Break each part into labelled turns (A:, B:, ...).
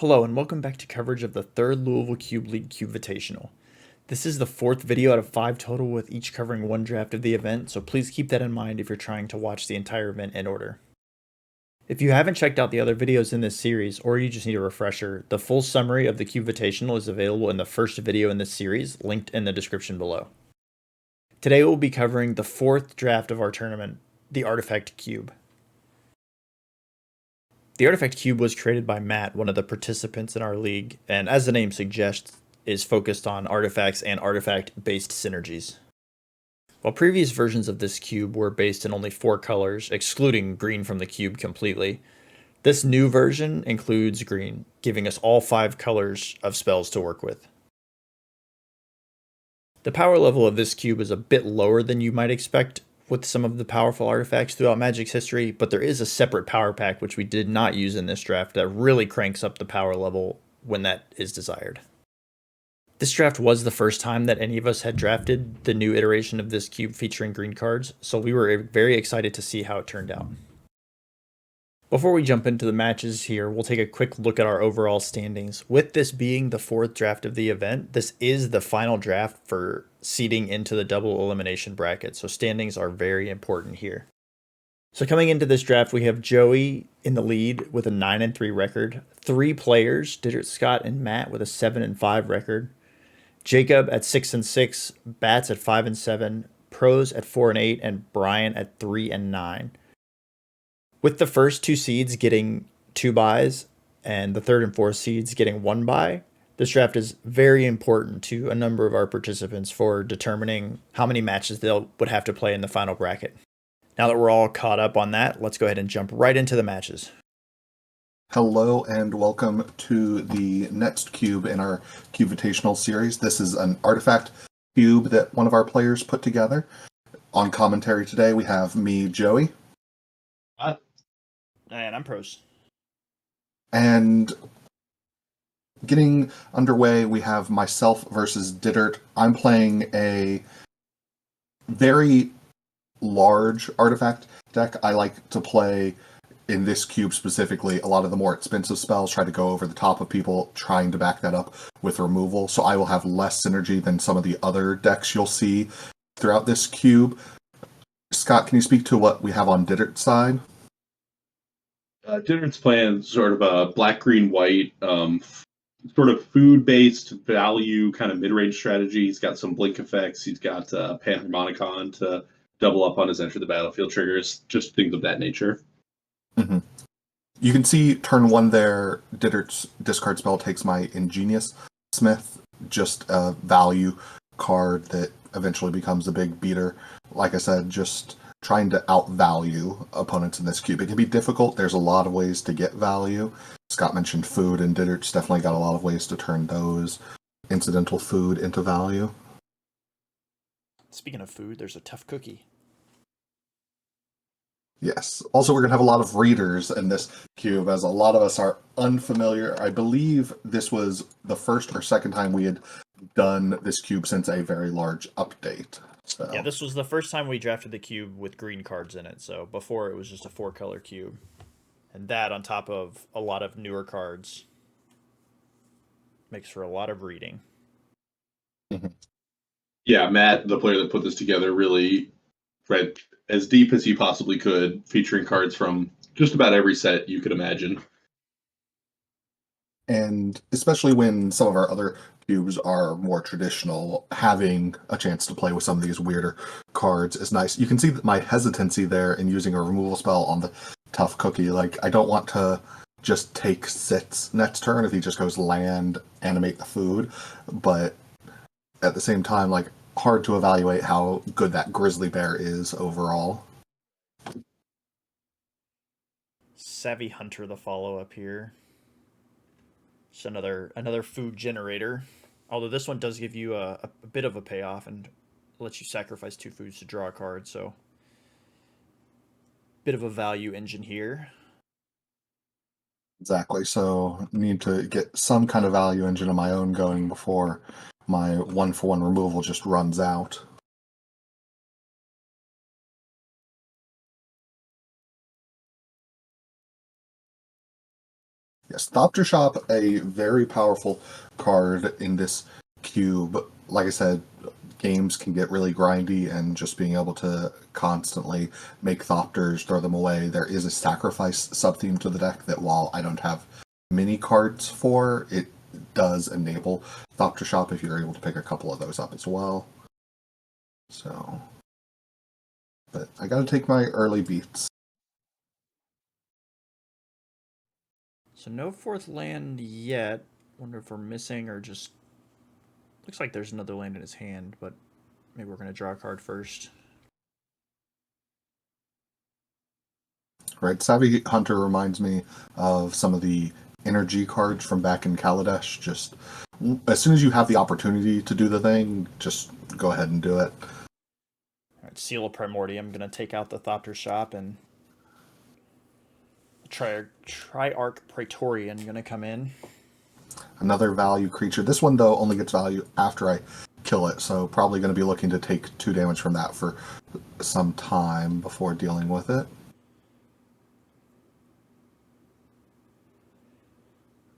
A: Hello and welcome back to coverage of the third Louisville Cube League Cubevitational. This is the fourth video out of 5 total with each covering one draft of the event, so please keep that in mind if you're trying to watch the entire event in order. If you haven't checked out the other videos in this series, or you just need a refresher, the full summary of the Cubevitational is available in the first video in this series, linked in the description below. Today we'll be covering the fourth draft of our tournament, the Artifact Cube. The Artifact Cube was created by Matt, one of the participants in our league, and as the name suggests, is focused on artifacts and artifact-based synergies. While previous versions of this cube were based in only 4 colors, excluding green from the cube completely, this new version includes green, giving us all 5 colors of spells to work with. The power level of this cube is a bit lower than you might expect with some of the powerful artifacts throughout Magic's history, but there is a separate power pack which we did not use in this draft that really cranks up the power level when that is desired. This draft was the first time that any of us had drafted the new iteration of this cube featuring green cards, so we were very excited to see how it turned out. Before we jump into the matches here, we'll take a quick look at our overall standings. With this being the 4th draft of the event, this is the final draft for seeding into the double elimination bracket, so standings are very important here. So coming into this draft, we have Joey in the lead with a 9-3 record, 3 players, Dittert, Scott, and Matt with a 7-5 record, Jacob at 6-6, Bats at 5-7, Prose at 4-8, and Bryan at 3-9. With the first 2 seeds getting 2 buys and the 3rd and 4th seeds getting 1 buy, this draft is very important to a number of our participants for determining how many matches they would have to play in the final bracket. Now that we're all caught up on that, let's go ahead and jump right into the matches.
B: Hello and welcome to the next cube in our Cubevitational series. This is an artifact cube that one of our players put together. On commentary today we have me, Joey.
A: And I'm Prose.
B: And getting underway, we have myself versus Dittert. I'm playing a very large artifact deck. I like to play, in this cube specifically, a lot of the more expensive spells, try to go over the top of people, trying to back that up with removal. So I will have less synergy than some of the other decks you'll see throughout this cube. Scott, can you speak to what we have on Dittert's side?
C: Dittert's playing sort of a black, green, white, sort of food-based value kind of mid-range strategy. He's got some blink effects. He's got Panharmonicon to double up on his enter the battlefield triggers, just things of that nature.
B: Mm-hmm. You can see turn 1 there, Dittert's discard spell takes my Ingenious Smith, just a value card that eventually becomes a big beater. Like I said, just trying to outvalue opponents in this cube. It can be difficult. There's a lot of ways to get value. Scott mentioned food, and Dittert's definitely got a lot of ways to turn those incidental food into value.
A: Speaking of food, there's a tough cookie.
B: Yes. Also, we're going to have a lot of readers in this cube, as a lot of us are unfamiliar. I believe this was the first or second time we had done this cube since a very large update. So.
A: Yeah, this was the first time we drafted the cube with green cards in it, so before it was just a 4-color cube. And that, on top of a lot of newer cards, makes for a lot of reading.
B: Mm-hmm.
C: Yeah, Matt, the player that put this together, really read as deep as he possibly could, featuring cards from just about every set you could imagine.
B: And especially when some of our other cubes are more traditional, having a chance to play with some of these weirder cards is nice. You can see my hesitancy there in using a removal spell on the tough cookie. Like, I don't want to just take sits next turn if he just goes land, animate the food, but at the same time, like, hard to evaluate how good that grizzly bear is overall.
A: Savvy Hunter, the follow-up here. Just another food generator. Although this one does give you a bit of a payoff and lets you sacrifice 2 foods to draw a card, so bit of a value engine here.
B: Exactly, so I need to get some kind of value engine of my own going before my 1-for-1 removal just runs out. Yes, Thopter Shop, a very powerful card in this cube. Like I said, games can get really grindy, and just being able to constantly make Thopters, throw them away. There is a sacrifice sub-theme to the deck that, while I don't have many cards for, it does enable Thopter Shop if you're able to pick a couple of those up as well. So, but I gotta take my early beats.
A: So no fourth land yet. Wonder if we're missing or just... Looks like there's another land in his hand, but maybe we're going to draw a card first.
B: Right, Savvy Hunter reminds me of some of the energy cards from back in Kaladesh. Just as soon as you have the opportunity to do the thing, just go ahead and do it.
A: All right, Seal of Primordium. Going to take out the Thopter Shop, and Triarch Praetorian going to come in.
B: Another value creature. This one, though, only gets value after I kill it, so probably going to be looking to take 2 damage from that for some time before dealing with it.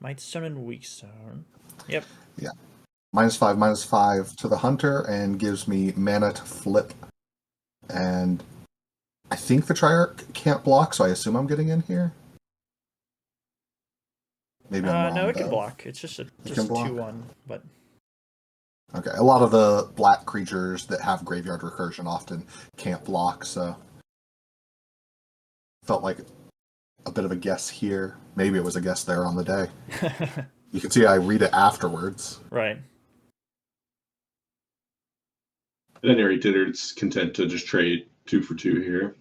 A: Mightstone and Weakstone. Yep.
B: Yeah. -5/-5 to the Hunter, and gives me mana to flip. And I think the Triarch can't block, so I assume I'm getting in here. Maybe I'm wrong,
A: No, it
B: though.
A: can block. It's just a 2/1, but...
B: Okay, a lot of the black creatures that have graveyard recursion often can't block, so... Felt like a bit of a guess here. Maybe it was a guess there on the day. You can see I read it afterwards.
A: Right.
C: At any rate, Dittert's content to just trade 2 for 2 here.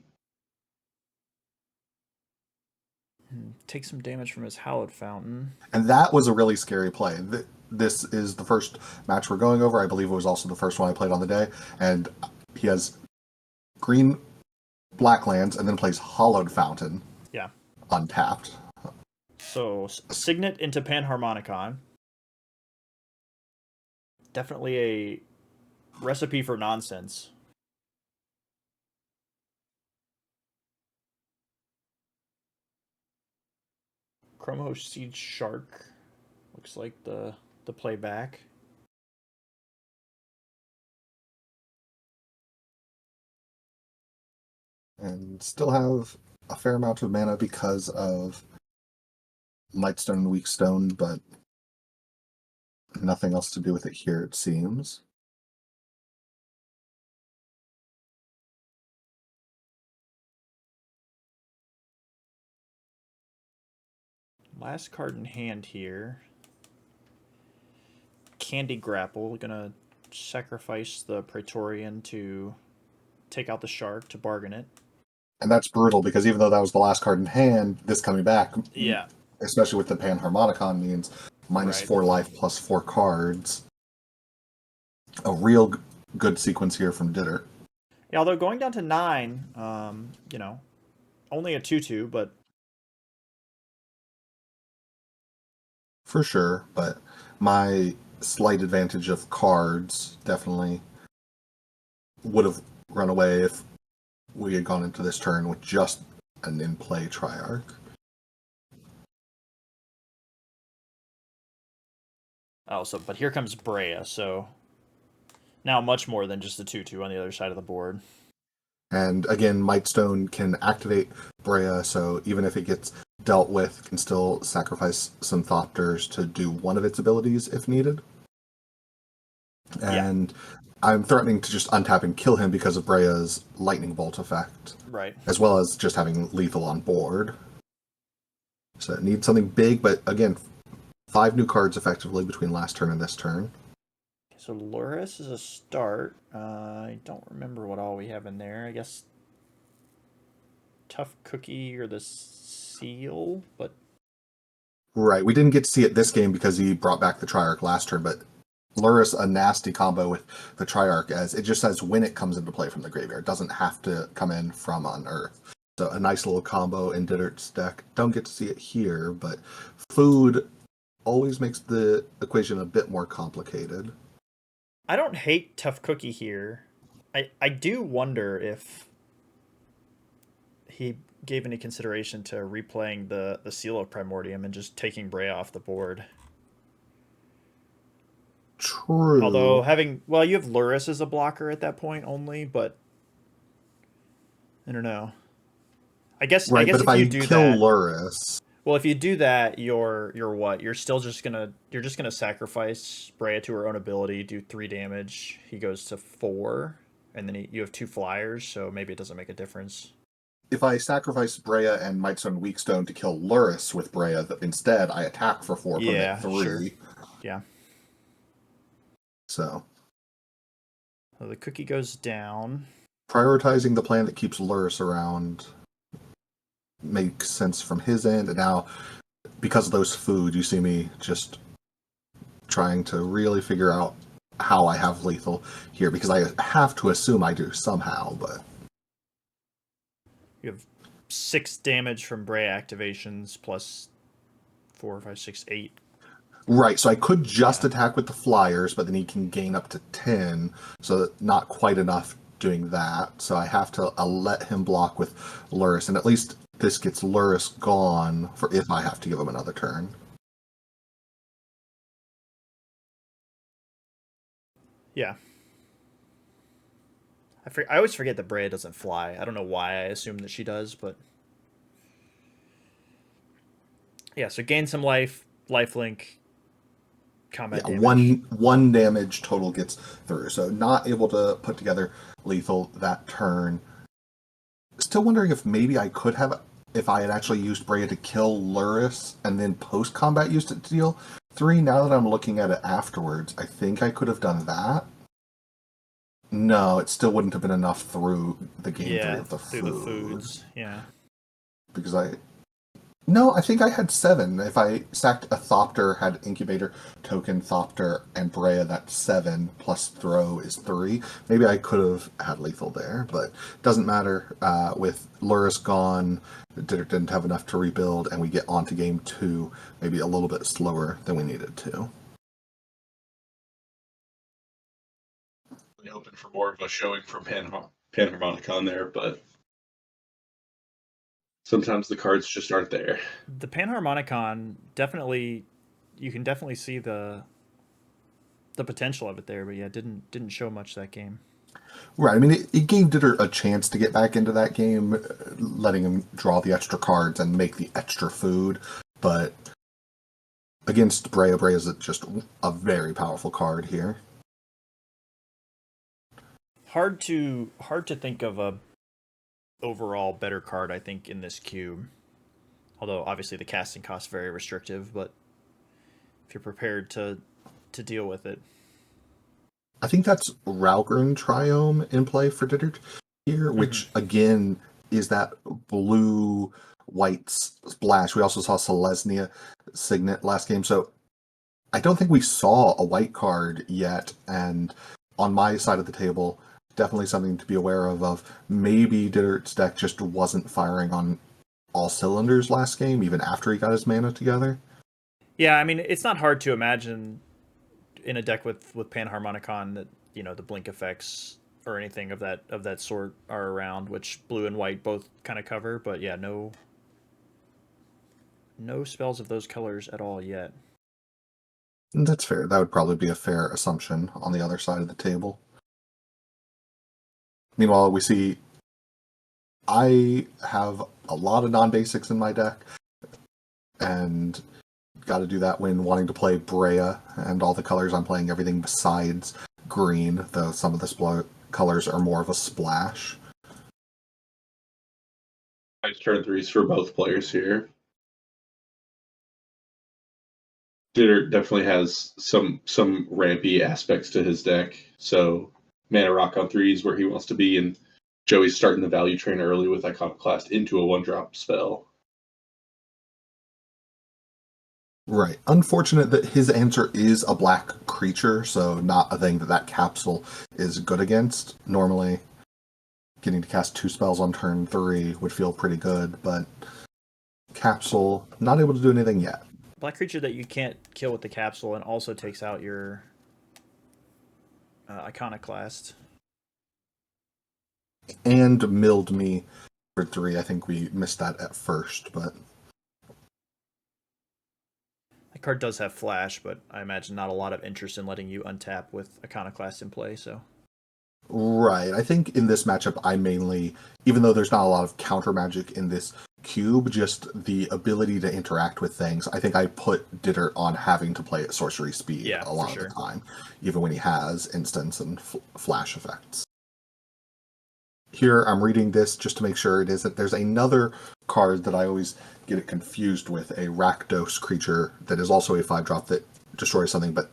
A: Take some damage from his Hallowed Fountain.
B: And that was a really scary play. This is the first match we're going over. I believe it was also the first one I played on the day. And he has green black lands and then plays Hallowed Fountain.
A: Yeah.
B: Untapped.
A: So, Signet into Panharmonicon. Definitely a recipe for nonsense. Chromos Siege Shark. Looks like the playback.
B: And still have a fair amount of mana because of Mightstone and Weakstone, but nothing else to do with it here, it seems.
A: Last card in hand here. Candy Grapple. Gonna sacrifice the Praetorian to take out the Shark to bargain it.
B: And that's brutal, because even though that was the last card in hand, this coming back,
A: yeah,
B: especially with the Panharmonicon, means -4 life plus 4 cards. A real good sequence here from Dittert.
A: Yeah, although going down to 9, only a 2/2, but...
B: For sure, but my slight advantage of cards definitely would have run away if we had gone into this turn with just an in-play Triarch.
A: Oh, but here comes Brea, so now much more than just the 2/2 on the other side of the board.
B: And again, Mightstone can activate Brea, so even if it gets dealt with, can still sacrifice some Thopters to do one of its abilities if needed. And I'm threatening to just untap and kill him because of Brea's Lightning Bolt effect.
A: Right.
B: As well as just having lethal on board. So it needs something big, but again, 5 new cards effectively between last turn and this turn.
A: So Loris is a start. I don't remember what all we have in there. I guess Tough Cookie or the Seal, but...
B: Right, we didn't get to see it this game because he brought back the Triarch last turn, but Luris, a nasty combo with the Triarch, as it just says when it comes into play from the graveyard. It doesn't have to come in from Unearth. So a nice little combo in Dittert's deck. Don't get to see it here, but food always makes the equation a bit more complicated.
A: I don't hate Tough Cookie here. I do wonder if he gave any consideration to replaying the Seal of Primordium and just taking Brea off the board.
B: True.
A: Although you have Luris as a blocker at that point only, but I don't know. I guess
B: Right, but if
A: if you
B: I
A: do
B: kill
A: that,
B: Luris,
A: well, if you do that, you're what? You're still just gonna sacrifice Brea to her own ability, do 3 damage. He goes to 4, and then you have 2 flyers, so maybe it doesn't make a difference.
B: if I sacrifice Brea and Mightstone Weakstone to kill Luris with Brea, instead I attack for 4, put him at
A: Yeah,
B: 3.
A: sure. Yeah.
B: So
A: The cookie goes down.
B: prioritizing the plan that keeps Luris around makes sense from his end, and now because of those food, you see me just trying to really figure out how I have lethal here, because I have to assume I do somehow, but
A: You have 6 damage from Brea activations plus 4, 5, 6, 8.
B: right, so I could just attack with the flyers, but then he can gain up to 10, so not quite enough doing that. So I have to let him block with Luris, and at least this gets Luris gone for if I have to give him another turn.
A: Yeah. I always forget that Brea doesn't fly. I don't know why I assume that she does, but yeah. So gain some life, lifelink, combat
B: Yeah,
A: damage.
B: one damage total gets through. So not able to put together lethal that turn. Still wondering if maybe I could have, if I had actually used Brea to kill Luris and then post combat used it to deal 3. Now that I'm looking at it afterwards, I think I could have done that. No, it still wouldn't have been enough through the game 3 of the
A: through the foods. Yeah.
B: Because I think I had 7. If I sacked a Thopter, had Incubator, Token, Thopter, and Brea, that's 7, plus Throw is 3. Maybe I could have had lethal there, but it doesn't matter. With Luris gone, Dittert didn't have enough to rebuild, and we get on to game 2, maybe a little bit slower than we needed to.
C: Hoping for more of a showing from Panharmonicon there, but sometimes the cards just aren't there.
A: The Panharmonicon definitely, you can definitely see the potential of it there, but yeah, didn't show much that game.
B: Right, I mean, it gave Dittert a chance to get back into that game, letting him draw the extra cards and make the extra food, but against Brea is just a very powerful card here.
A: Hard to think of a overall better card, I think, in this cube. Although obviously the casting cost very restrictive, but if you're prepared to deal with it.
B: I think that's Ralgren Triome in play for Dittert here, which again is that blue-white splash. We also saw Selesnya Signet last game, so I don't think we saw a white card yet, and on my side of the table, definitely something to be aware of maybe Dittert's deck just wasn't firing on all cylinders last game, even after he got his mana together.
A: Yeah, I mean, it's not hard to imagine in a deck with Panharmonicon that, the blink effects or anything of that sort are around, which blue and white both kind of cover, but yeah, no spells of those colors at all yet.
B: That's fair. That would probably be a fair assumption on the other side of the table. Meanwhile, we see I have a lot of non-basics in my deck, and got to do that when wanting to play Brea, and all the colors I'm playing everything besides green, though some of the colors are more of a splash.
C: Nice turn 3s for both players here. Dittert definitely has some rampy aspects to his deck, so mana rock on 3s where he wants to be, and Joey's starting the value train early with Iconoclast into a 1-drop spell.
B: Right. Unfortunate that his answer is a black creature, so not a thing that capsule is good against. Normally, getting to cast 2 spells on turn 3 would feel pretty good, but capsule, not able to do anything yet.
A: Black creature that you can't kill with the capsule and also takes out your Iconoclast.
B: And milled me for 3. I think we missed that at first, but
A: The card does have flash, but I imagine not a lot of interest in letting you untap with Iconoclast in play, so.
B: right. I think in this matchup, I mainly, even though there's not a lot of counter magic in this cube, just the ability to interact with things. I think I put Dittert on having to play at sorcery speed a lot of the time, even when he has instance and flash effects. Here, I'm reading this just to make sure it isn't. There's another card that I always get it confused with, a Rakdos creature that is also a 5-drop that destroys something, but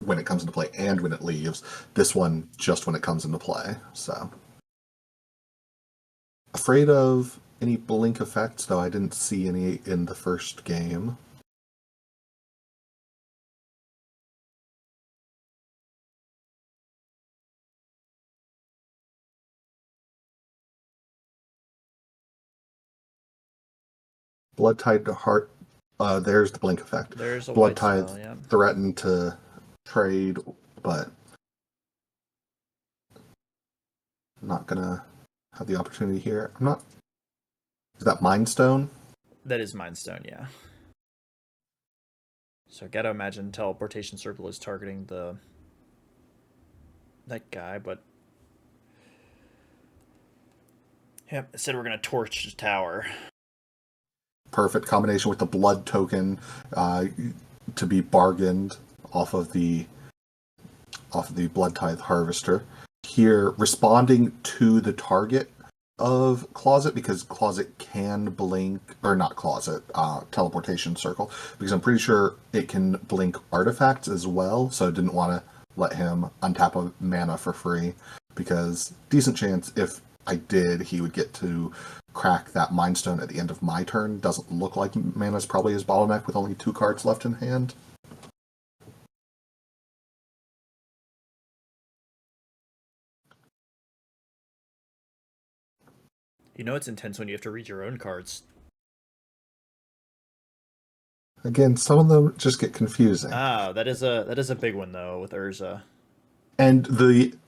B: when it comes into play and when it leaves. This one just when it comes into play. So, afraid of any blink effects, though I didn't see any in the first game. Blood Tide to Heart. There's the blink effect.
A: There's a
B: Blood
A: white
B: Tide
A: spell, yeah.
B: threatened to trade, but I'm not gonna have the opportunity here. I'm not. Is that Mind Stone?
A: That is Mind Stone, yeah. So I gotta imagine Teleportation Circle is targeting that guy, but yep, it said we're gonna torch the tower.
B: Perfect combination with the blood token to be bargained off of the Blood Tithe Harvester. Here, responding to the target of Closet, because Closet can blink, or not Closet, Teleportation Circle, because I'm pretty sure it can blink artifacts as well, so I didn't want to let him untap a mana for free, because decent chance if I did, he would get to crack that Mind Stone at the end of my turn. Doesn't look like mana's probably his bottleneck with only 2 cards left in hand.
A: You know it's intense when you have to read your own cards.
B: Again, some of them just get confusing.
A: That is a big one though with Urza.
B: And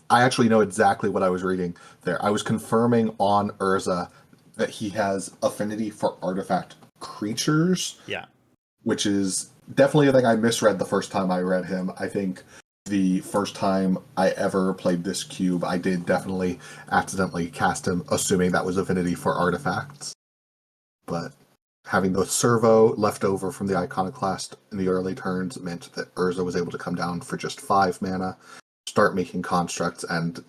B: I actually know exactly what I was reading there. I was confirming on Urza that he has affinity for artifact creatures.
A: Yeah.
B: Which is definitely a thing I misread the first time I read him. I think the first time I ever played this cube, I did definitely accidentally cast him, assuming that was affinity for artifacts. But having the servo left over from the Iconoclast in the early turns meant that Urza was able to come down for just 5 mana, start making constructs, and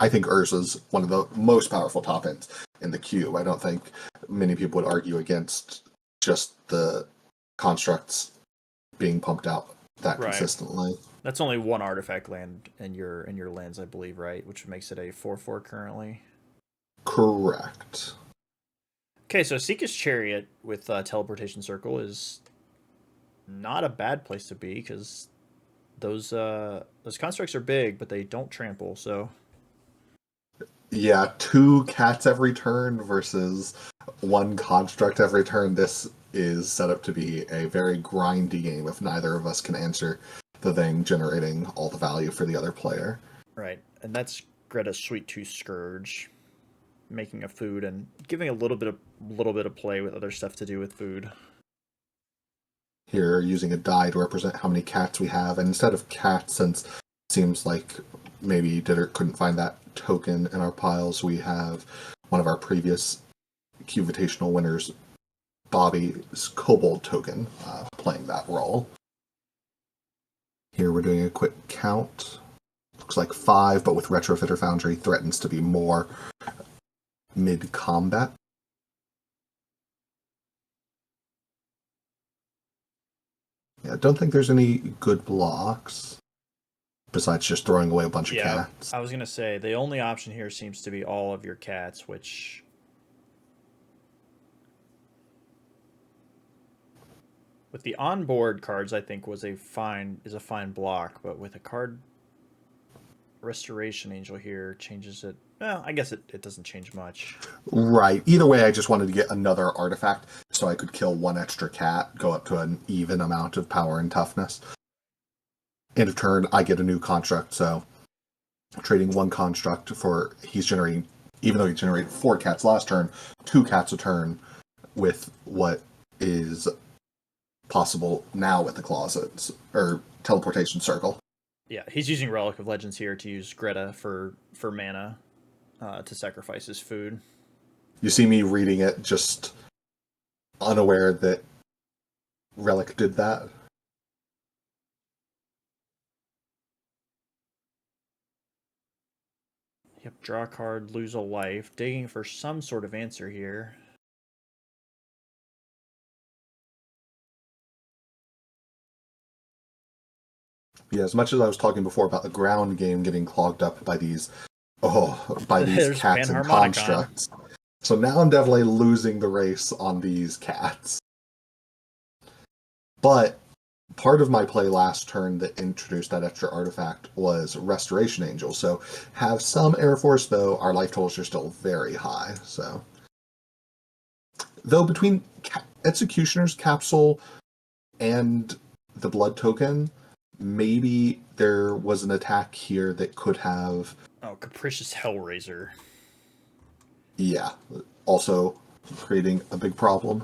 B: I think Urza's one of the most powerful top ends in the cube. I don't think many people would argue against just the constructs being pumped out that consistently.
A: That's only 1 artifact land in your lands, I believe, right? Which makes it a 4/4 currently.
B: Correct.
A: Okay, so Seeker's Chariot with Teleportation Circle is not a bad place to be, because those constructs are big, but they don't trample, so...
B: Yeah, 2 cats every turn versus 1 construct every turn. This is set up to be a very grindy game if neither of us can answer the thing generating all the value for the other player.
A: Right, and that's Greta's Sweet Tooth Scourge, making a food and giving a little bit of play with other stuff to do with food.
B: Here, using a die to represent how many cats we have, and instead of cats, since it seems like maybe Dittert couldn't find that token in our piles, we have one of our previous Cubevitational winners, Bobby's Kobold token, playing that role. Here we're doing a quick count. Looks like 5, but with Retrofitter Foundry threatens to be more mid-combat. Yeah, I don't think there's any good blocks, besides just throwing away a bunch of cats.
A: I was going to say, the only option here seems to be all of your cats, which... With the onboard cards, I think is a fine block, but with a card Restoration Angel here changes it. Well, I guess it doesn't change much.
B: Right. Either way, I just wanted to get another artifact so I could kill 1 extra cat, go up to an even amount of power and toughness. End of turn, I get a new construct, so trading 1 construct for he's generating even though he generated 4 cats last turn, 2 cats a turn with what is possible now with the closets or teleportation circle.
A: Yeah, he's using Relic of Legends here to use Greta for mana to sacrifice his food.
B: You see me reading it, just unaware that Relic did that.
A: Yep, draw a card, lose a life. Digging for some sort of answer here.
B: Yeah, as much as I was talking before about the ground game getting clogged up by these cats and constructs. So now I'm definitely losing the race on these cats. But part of my play last turn that introduced that extra artifact was Restoration Angel. So have some Air Force, though our life totals are still very high. So, though between Executioner's Capsule and the Blood Token, maybe there was an attack here that could have...
A: Oh, Capricious Hellraiser.
B: Yeah, also creating a big problem.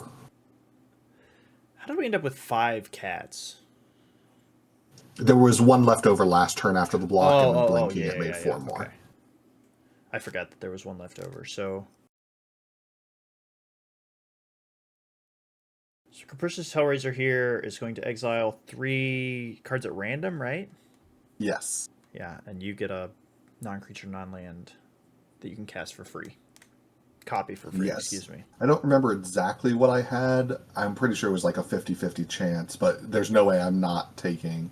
A: How did we end up with 5 cats?
B: There was 1 left over last turn after the block, and then blinking it made 4 more.
A: Okay. I forgot that there was 1 left over, so Capricious Hellraiser here is going to exile 3 cards at random, right?
B: Yes.
A: Yeah, and you get a non-creature, non-land that you can cast for free. Copy for free, excuse me.
B: I don't remember exactly what I had. I'm pretty sure it was like a 50-50 chance, but there's no way I'm not taking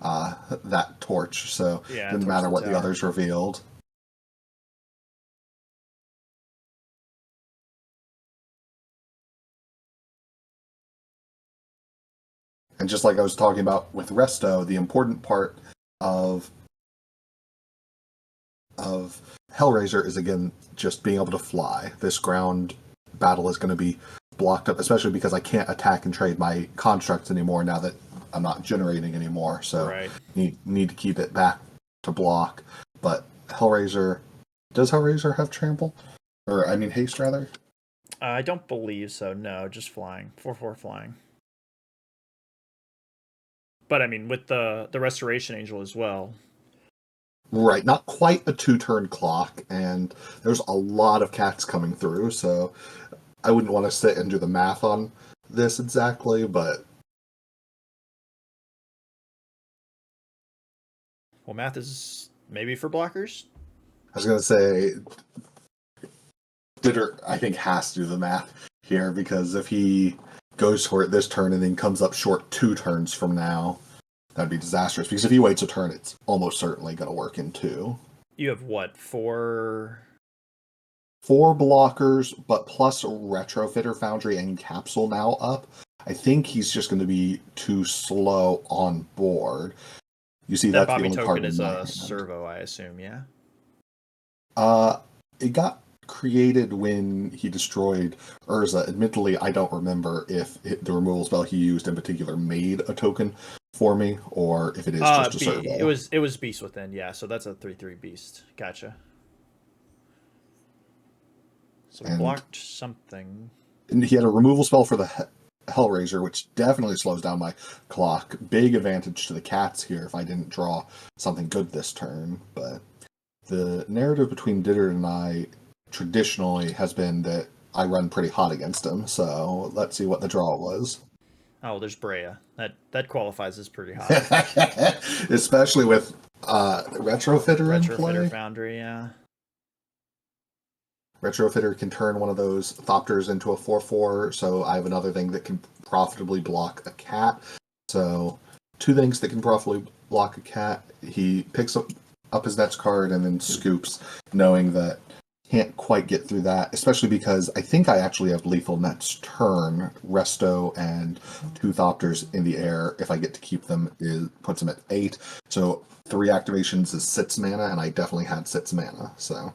B: that torch, so it didn't matter what the others revealed. And just like I was talking about with Resto, the important part of Hellraiser is, again, just being able to fly. This ground battle is going to be blocked up, especially because I can't attack and trade my constructs anymore now that I'm not generating anymore. So need to keep it back to block. But Hellraiser... Does Hellraiser have trample? Or, I mean, haste, rather?
A: I don't believe so, no. Just flying. 4/4 flying. But, I mean, with the Restoration Angel as well...
B: Right, not quite a 2-turn clock, and there's a lot of cats coming through, so I wouldn't want to sit and do the math on this exactly, but...
A: Well, math is maybe for blockers?
B: I was going to say, Dittert, I think, has to do the math here, because if he goes for it this turn and then comes up short 2 turns from now... That'd be disastrous, because if he waits a turn, it's almost certainly going to work in 2.
A: You have what, 4
B: blockers, but plus Retrofitter, Foundry, and Capsule now up. I think he's just going to be too slow on board. You see, that's the only card. That Bobby token
A: is a servo, I assume, yeah?
B: It got created when he destroyed Urza. Admittedly, I don't remember if the removal spell he used in particular made a token for me, or if it is just a servo.
A: It was Beast Within, yeah, so that's a 3/3 beast. Gotcha. So we blocked something.
B: And he had a removal spell for the Hellraiser, which definitely slows down my clock. Big advantage to the cats here if I didn't draw something good this turn. But the narrative between Dittert and I traditionally has been that I run pretty hot against him, so let's see what the draw was.
A: Oh, there's Brea. That qualifies as pretty hot.
B: Especially with Retrofitter in play.
A: Retrofitter Foundry, yeah.
B: Retrofitter can turn one of those Thopters into a 4/4, so I have another thing that can profitably block a cat. So 2 things that can profitably block a cat. He picks up his next card and then scoops, knowing that can't quite get through that, especially because I think I actually have lethal next turn. Resto and 2 Thopters in the air, if I get to keep them, puts them at 8. So 3 activations is 6 mana, and I definitely had 6 mana. So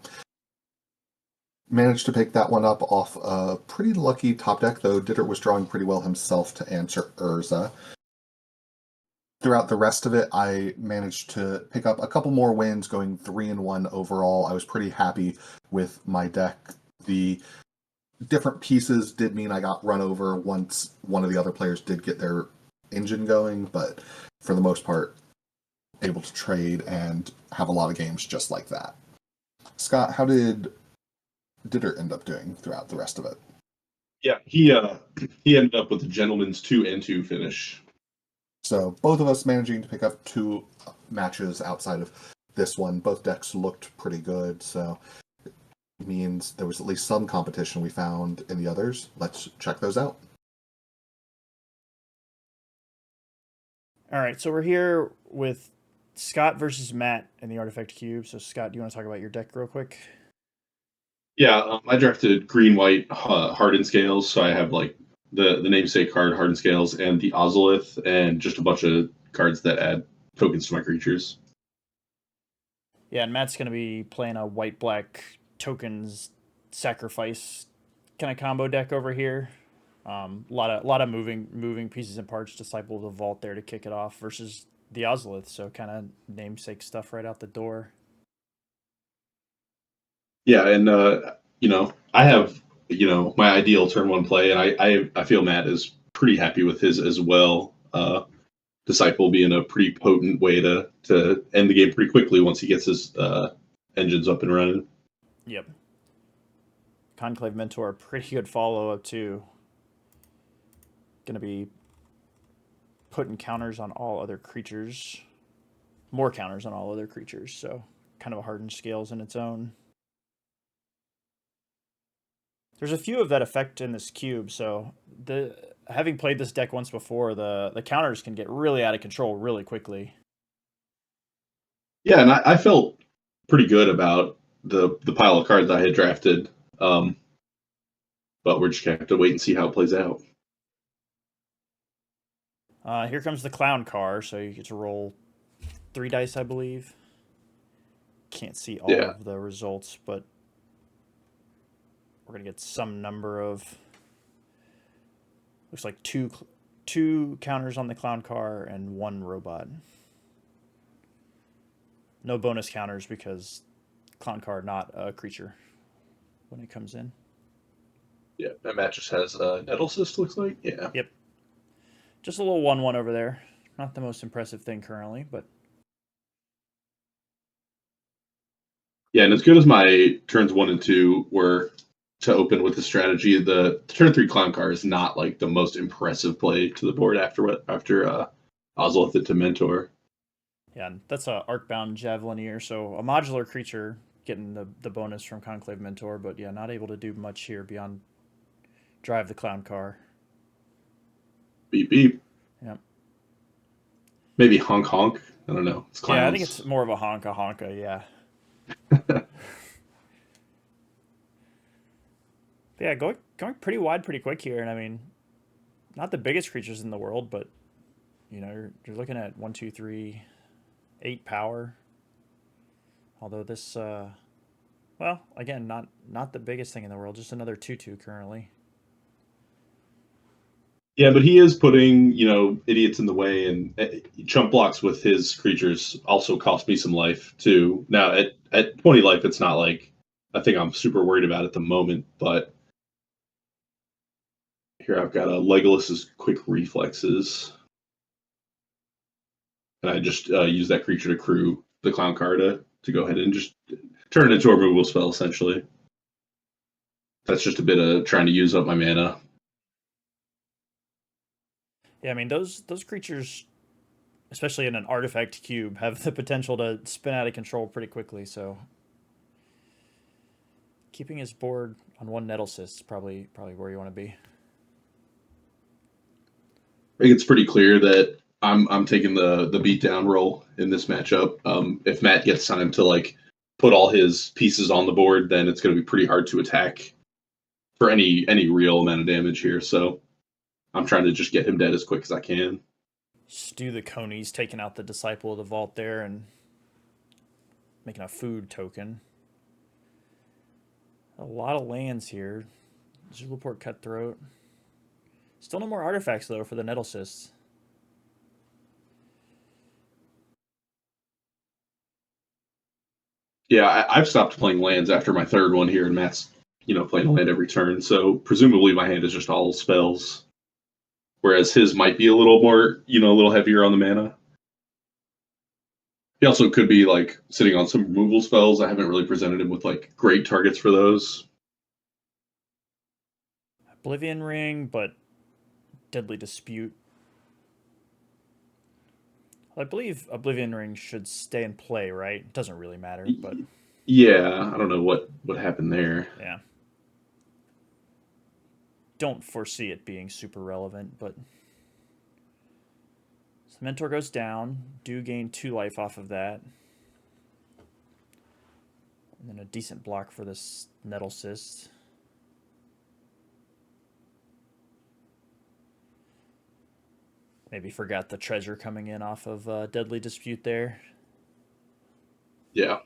B: managed to pick that one up off a pretty lucky top deck, though Dittert was drawing pretty well himself to answer Urza. throughout the rest of it, I managed to pick up a couple more wins, going 3-1 overall. I was pretty happy with my deck. The different pieces did mean I got run over once one of the other players did get their engine going, but for the most part, able to trade and have a lot of games just like that. Scott, how did Dittert end up doing throughout the rest of it?
C: Yeah, he ended up with a gentleman's 2-2 finish.
B: So both of us managing to pick up 2 matches outside of this one. Both decks looked pretty good, so it means there was at least some competition we found in the others. Let's check those out.
A: All right, so we're here with Scott versus Matt in the Artifact Cube. So Scott, do you want to talk about your deck real quick?
C: Yeah, I drafted green white hardened scales, so I have like the namesake card hardened scales and the ozolith and just a bunch of cards that add tokens to my creatures.
A: Yeah, and Matt's going to be playing a white-black tokens sacrifice kind of combo deck over here. Lot of moving pieces and parts. Disciple of the Vault there to kick it off versus the Ozolith, so kind of namesake stuff right out the door.
C: Yeah, and I have my ideal turn 1 play, and I feel Matt is pretty happy with his as well. Disciple being a pretty potent way to end the game pretty quickly once he gets his engines up and running.
A: Yep. Conclave Mentor, pretty good follow-up too. Going to be putting counters on all other creatures. More counters on all other creatures, so kind of a hardened scales in its own. There's a few of that effect in this cube, so having played this deck once before, the counters can get really out of control really quickly.
C: Yeah, and I felt pretty good about the pile of cards I had drafted, but we're just gonna have to wait and see how it plays out.
A: Here comes the clown car, so you get to roll 3 dice, I believe. Can't see all of the results, but we're gonna get some number of. Looks like two counters on the clown car and 1 robot. No bonus counters because clown car not a creature when it comes in.
C: Yeah, that Matt just has Nettle Cyst, looks like. Yeah.
A: Yep. Just a little 1/1 over there. Not the most impressive thing currently, but
C: Yeah, and as good as my turns 1 and 2 were to open with the strategy, the turn 3 clown car is not like the most impressive play to the board after Ozolith into Mentor.
A: yeah, that's a Arcbound Javelineer, so a modular creature getting the bonus from Conclave Mentor, but yeah, not able to do much here beyond drive the clown car.
C: Beep beep.
A: Yep.
C: Maybe honk honk. I don't know. It's clowns.
A: Yeah, I think it's more of a honka, yeah. Yeah, going pretty wide pretty quick here, and I mean, not the biggest creatures in the world, but you're looking at 1, 2, 3, 8 power. Although this, well, again, not the biggest thing in the world, just another 2/2 currently.
C: Yeah, but he is putting, idiots in the way, and chump blocks with his creatures also cost me some life too. Now at 20 life, it's not like a thing I'm super worried about at the moment, but here I've got a Legolas's quick reflexes, and I just use that creature to crew the clown card to go ahead and just turn it into a removal spell essentially. That's just a bit of trying to use up my mana.
A: Yeah, I mean those creatures, especially in an artifact cube, have the potential to spin out of control pretty quickly. So keeping his board on 1 Nettle Cyst is probably where you want to be.
C: I think it's pretty clear that I'm taking the beatdown role in this matchup. If Matt gets time to like put all his pieces on the board, then it's going to be pretty hard to attack for any real amount of damage here. So I'm trying to just get him dead as quick as I can.
A: Stu the Coney's taking out the Disciple of the Vault there and making a food token. A lot of lands here. Zulaport Cutthroat. Still no more artifacts though for the Nettle Cysts.
C: Yeah, I've stopped playing lands after my third one here, and Matt's playing a land every turn. So presumably my hand is just all spells, whereas his might be a little more, a little heavier on the mana. He also could be like sitting on some removal spells. I haven't really presented him with like great targets for those.
A: Oblivion Ring, but Deadly Dispute. Well, I believe Oblivion Ring should stay in play, right? It doesn't really matter, but
C: Yeah, I don't know what happened there.
A: yeah. Don't foresee it being super relevant, but so the Mentor goes down. Do gain 2 life off of that. And then a decent block for this Nettle Cyst. Maybe forgot the treasure coming in off of Deadly Dispute there.
C: Yeah.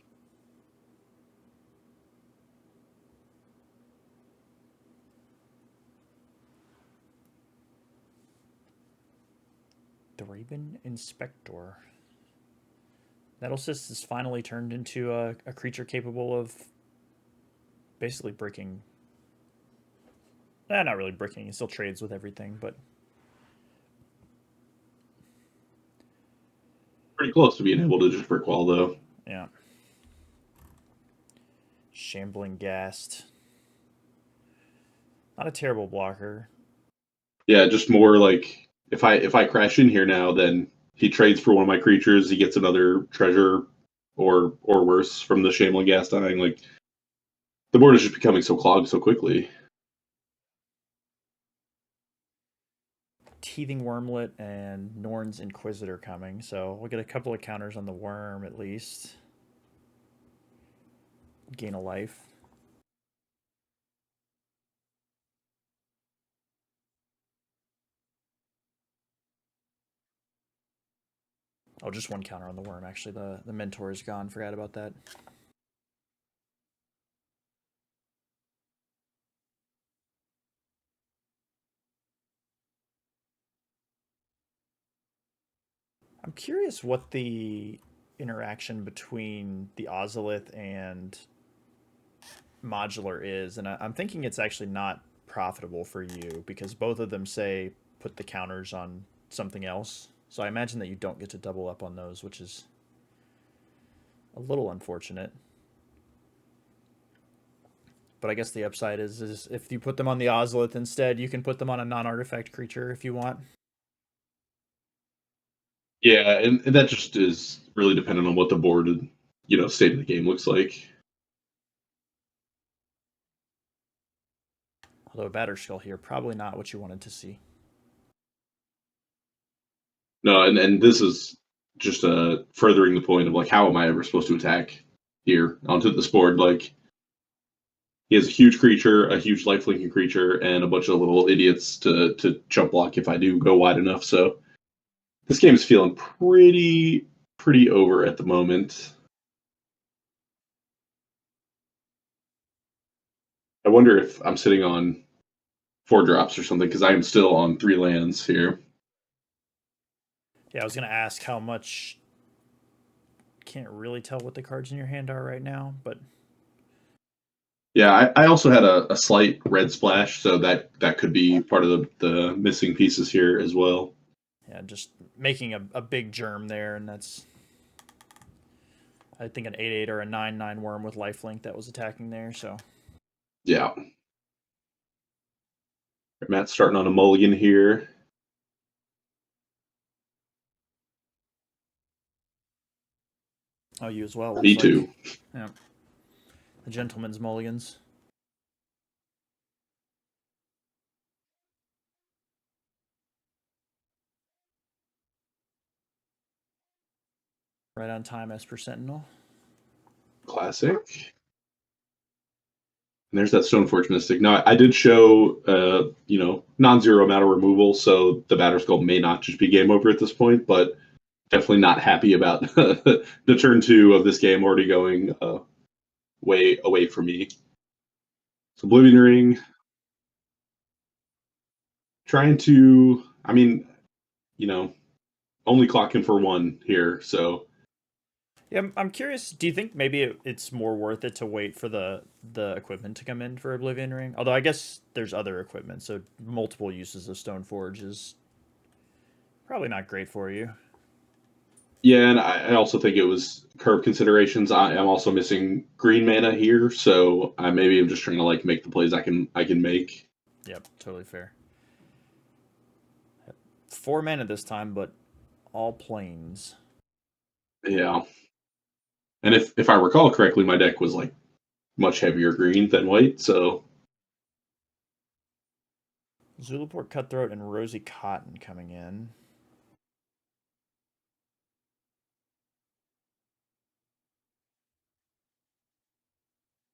A: The Raven Inspector. Nettle Cyst is finally turned into a creature capable of basically bricking. Not really bricking. It still trades with everything, but
C: Pretty close to being able to just brick wall, though.
A: yeah. Shambling Ghast. Not a terrible blocker.
C: Yeah, just more like if I crash in here now, then he trades for one of my creatures. He gets another treasure, or worse, from the Shambling Gas dying. Like the board is just becoming so clogged so quickly.
A: Teething Wormlet and Norn's Inquisitor coming, so we'll get a couple of counters on the worm at least. Gain a life. Oh, just one counter on the worm. Actually, the Mentor is gone. Forgot about that. I'm curious what the interaction between the Ozolith and Modular is, and I'm thinking it's actually not profitable for you because both of them say put the counters on something else. So I imagine that you don't get to double up on those, which is a little unfortunate. But I guess the upside is if you put them on the Ozolith instead, you can put them on a non-artifact creature if you want.
C: Yeah, and that just is really dependent on what the board, state of the game looks like.
A: Although a Batterskull here, probably not what you wanted to see.
C: No, and this is just furthering the point of like how am I ever supposed to attack here onto this board? Like he has a huge creature, a huge lifelinking creature, and a bunch of little idiots to jump block if I do go wide enough. So this game is feeling pretty over at the moment. I wonder if I'm sitting on 4 drops or something because I am still on 3 lands here.
A: Yeah, I was gonna ask how much. Can't really tell what the cards in your hand are right now, but
C: Yeah, I also had a slight red splash, so that could be part of the missing pieces here as well.
A: yeah, just making a big germ there, and that's I think an 8/8 or a 9/9 worm with lifelink that was attacking there. So
C: Yeah. Matt's starting on a mulligan here.
A: oh, you as well.
C: Me
A: Looks
C: too.
A: like yeah, the gentleman's mulligans. Right on time as per Sentinel.
C: Classic. And there's that Stoneforge Mystic. Now, I did show, non-zero amount of removal, so the Batterskull may not just be game over at this point, but definitely not happy about the turn 2 of this game already going way away from me. So Oblivion Ring, trying to, only clocking for 1 here, so
A: Yeah, I'm curious. Do you think maybe it's more worth it to wait for the equipment to come in for Oblivion Ring? Although I guess there's other equipment, so multiple uses of Stoneforge is probably not great for you.
C: Yeah, and I also think it was curve considerations. I am also missing green mana here, so I maybe I'm just trying to like make the plays I can make.
A: Yep, totally fair. 4 mana this time, but all planes.
C: Yeah, and if I recall correctly, my deck was like much heavier green than white, so
A: Zulaport Cutthroat and Rosy Cotton coming in.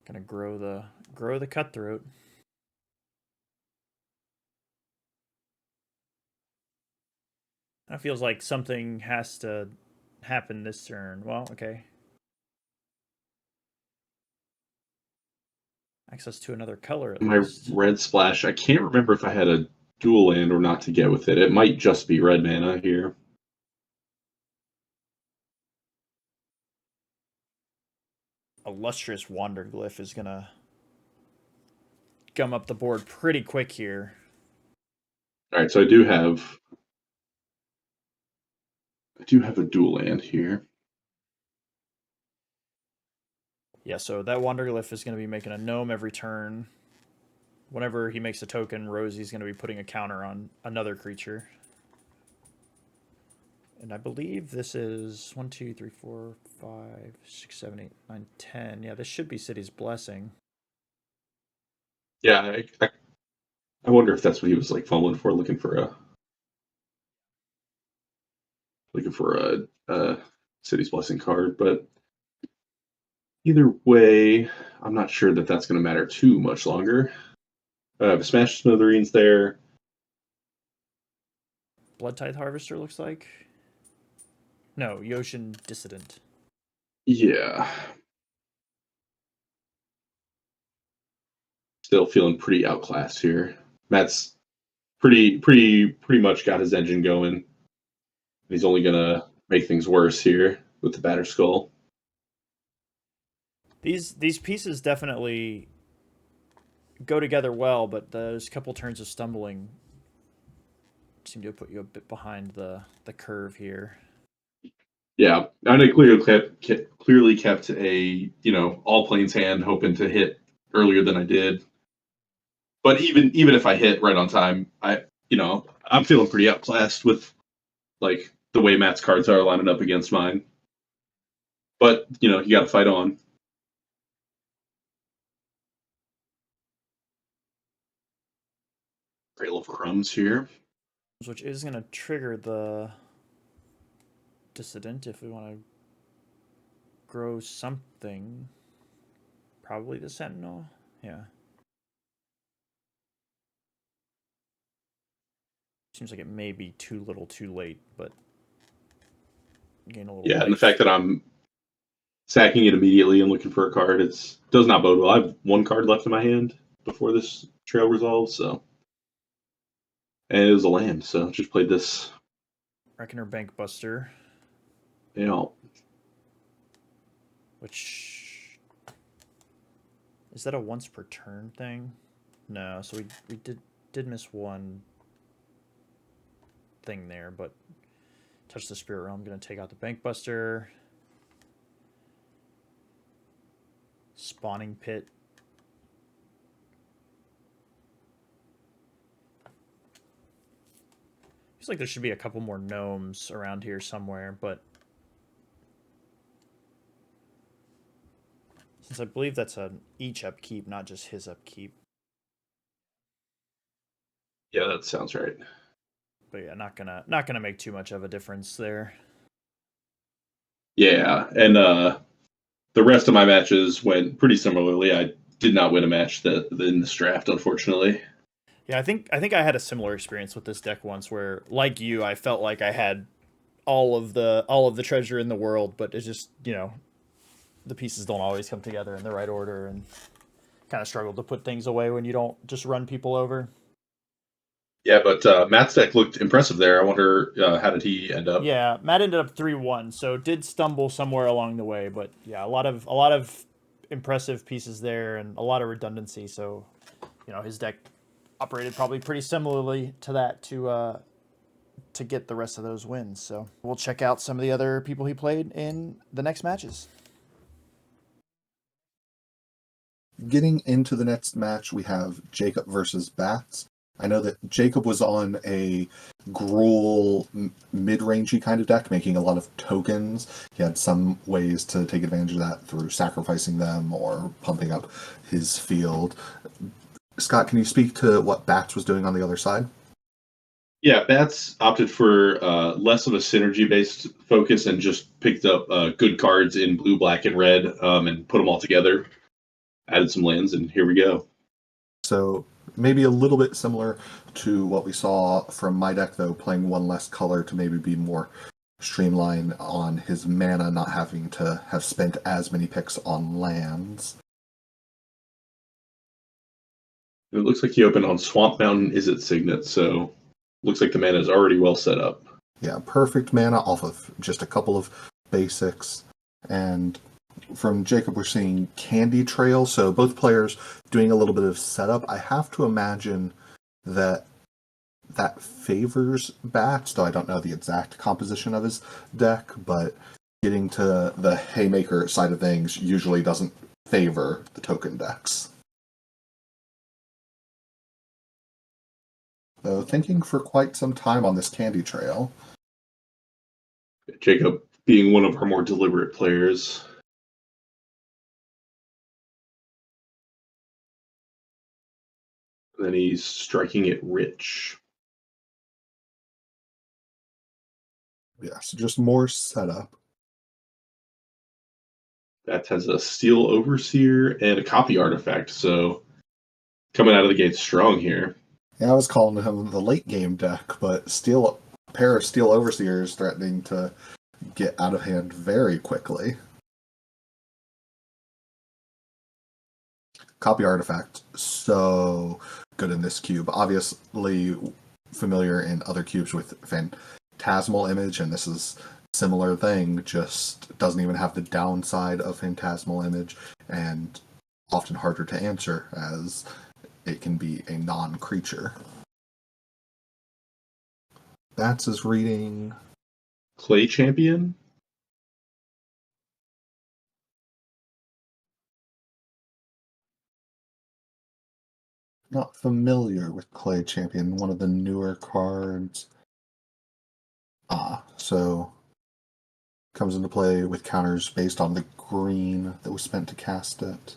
A: Gonna grow the Cutthroat. That feels like something has to happen this turn. Well, okay. Access to another color at
C: my
A: least.
C: red splash. I can't remember if I had a dual land or not to get with it. It might just be red mana here.
A: Illustrious Wanderglyph is gonna gum up the board pretty quick here.
C: All right, so I do have a dual land here.
A: Yeah, so that Wanderglyph is going to be making a gnome every turn. Whenever he makes a token, Rosie's going to be putting a counter on another creature. And I believe this is 1, 2, 3, 4, 5, 6, 7, 8, 9, 10. Yeah, this should be City's Blessing.
C: Yeah, I wonder if that's what he was like fumbling for, looking for a city's blessing card. But either way, I'm not sure that that's going to matter too much longer. Smash Smithereens there.
A: Blood Tithe Harvester looks like. No, Yoshin Dissident.
C: Yeah, still feeling pretty outclassed here. Matt's pretty much got his engine going. He's only gonna make things worse here with the batter skull.
A: These pieces definitely go together well, but those couple turns of stumbling seem to put you a bit behind the curve here.
C: Yeah, and I clearly kept a all planes hand, hoping to hit earlier than I did. But even if I hit right on time, I'm feeling pretty outclassed with like the way Matt's cards are lining up against mine. But you got to fight on. Trail of Crumbs here.
A: Which is going to trigger the Dissident if we want to grow something. Probably the Sentinel. Yeah. Seems like it may be too little too late, but gain a little
C: Yeah, and the
A: life.
C: fact that I'm sacking it immediately and looking for a card, it does not bode well. I have one card left in my hand before this trail resolves, so and it was a land, so just played this.
A: Reckoner Bankbuster, which is that a once per turn thing? No, so we did miss one thing there, but touch the Spirit Realm. I'm gonna take out the Bankbuster. Spawning Pit. Feels like there should be a couple more gnomes around here somewhere, but since I believe that's an each upkeep, not just his upkeep.
C: Yeah, that sounds right.
A: But yeah, not gonna make too much of a difference there.
C: Yeah, and the rest of my matches went pretty similarly. I did not win a match in this draft, unfortunately.
A: Yeah, I think I had a similar experience with this deck once where, like you, I felt like I had all of the treasure in the world, but it's just, the pieces don't always come together in the right order, and kind of struggled to put things away when you don't just run people over.
C: Yeah, but Matt's deck looked impressive there. I wonder how did he end up?
A: Yeah, Matt ended up 3-1, so did stumble somewhere along the way, but yeah, a lot of impressive pieces there and a lot of redundancy. So, his deck operated probably pretty similarly to that to get the rest of those wins. So we'll check out some of the other people he played in the next matches.
B: Getting into the next match, we have Jacob versus Bats. I know that Jacob was on a Gruul mid-rangey kind of deck, making a lot of tokens. He had some ways to take advantage of that through sacrificing them or pumping up his field. Scott, can you speak to what Bats was doing on the other side?
C: Yeah, Bats opted for less of a synergy-based focus and just picked up good cards in blue, black, and red and put them all together. Added some lands, and here we go.
B: So maybe a little bit similar to what we saw from my deck, though, playing one less color to maybe be more streamlined on his mana, not having to have spent as many picks on lands.
C: It looks like he opened on Swamp Mountain Izzet Signet, so looks like the mana is already well set up.
B: Yeah, perfect mana off of just a couple of basics. And from Jacob, we're seeing Candy Trail, so both players doing a little bit of setup. I have to imagine that favors Bats, though I don't know the exact composition of his deck, but getting to the Haymaker side of things usually doesn't favor the token decks. Though thinking for quite some time on this Candy Trail.
C: Jacob being one of our more deliberate players. Then he's striking it rich.
B: Yeah, so just more setup.
C: That has a Steel Overseer and a Copy Artifact, so coming out of the gate strong here.
B: Yeah, I was calling him the late game deck, but a pair of Steel Overseers threatening to get out of hand very quickly. Copy Artifact, so good in this cube. Obviously familiar in other cubes with Phantasmal Image, and this is similar thing, just doesn't even have the downside of Phantasmal Image, and often harder to answer as it can be a non-creature. Bats is reading
C: Clay Champion?
B: not familiar with Clay Champion, one of the newer cards. So comes into play with counters based on the green that was spent to cast it.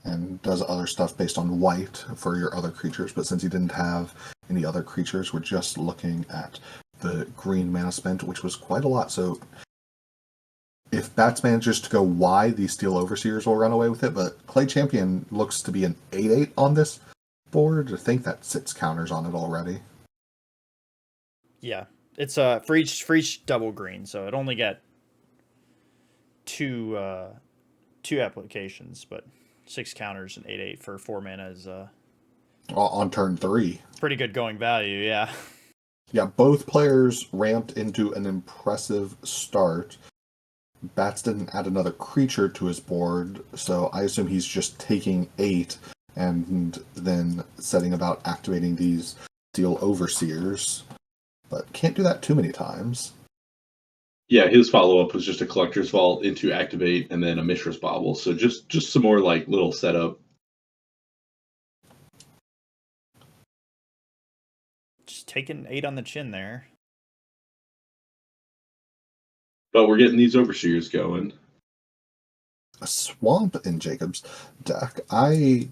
B: And does other stuff based on white for your other creatures, but since he didn't have any other creatures, we're just looking at the green mana spent, which was quite a lot. So if Bats manages to go wide, these Steel Overseers will run away with it, but Clay Champion looks to be an 8/8 on this board. I think that 6 counters on it already.
A: Yeah, it's for each double green, so it only got two applications, but 6 counters and 8/8 for 4 mana is
B: On turn 3.
A: pretty good going value. Yeah.
B: Yeah, both players ramped into an impressive start. Bats didn't add another creature to his board, so I assume he's just taking 8 and then setting about activating these Steel Overseers. But can't do that too many times.
C: Yeah, his follow-up was just a Collector's Vault into Activate and then a Mishra's Bauble, so just some more like little setup.
A: Just taking 8 on the chin there.
C: But we're getting these Overseers going.
B: A swamp in Jacob's deck. I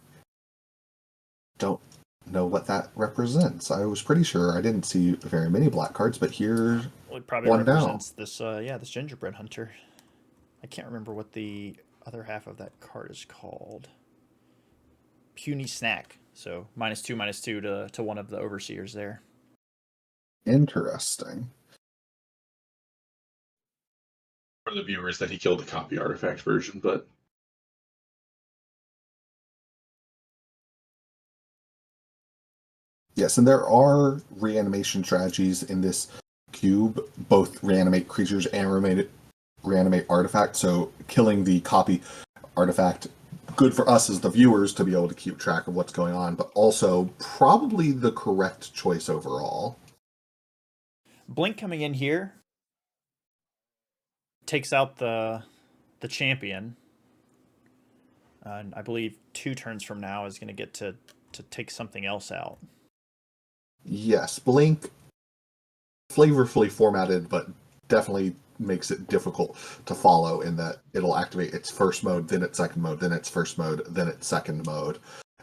B: don't know what that represents. I was pretty sure I didn't see very many black cards, but here
A: Well, it probably
B: one
A: represents this this gingerbread hunter. I can't remember what the other half of that card is called. Puny Snack. So -2/-2 to one of the overseers there.
B: Interesting.
C: For the viewers that he killed the Copy Artifact version, but
B: Yes, and there are reanimation strategies in this cube, both reanimate creatures and reanimate artifacts. So killing the copy artifact, good for us as the viewers to be able to keep track of what's going on, but also probably the correct choice overall.
A: Blink coming in here takes out the champion. And I believe 2 turns from now is going to get to take something else out.
B: Yes, Blink, flavorfully formatted, but definitely makes it difficult to follow in that it'll activate its first mode, then its second mode, then its first mode, then its second mode.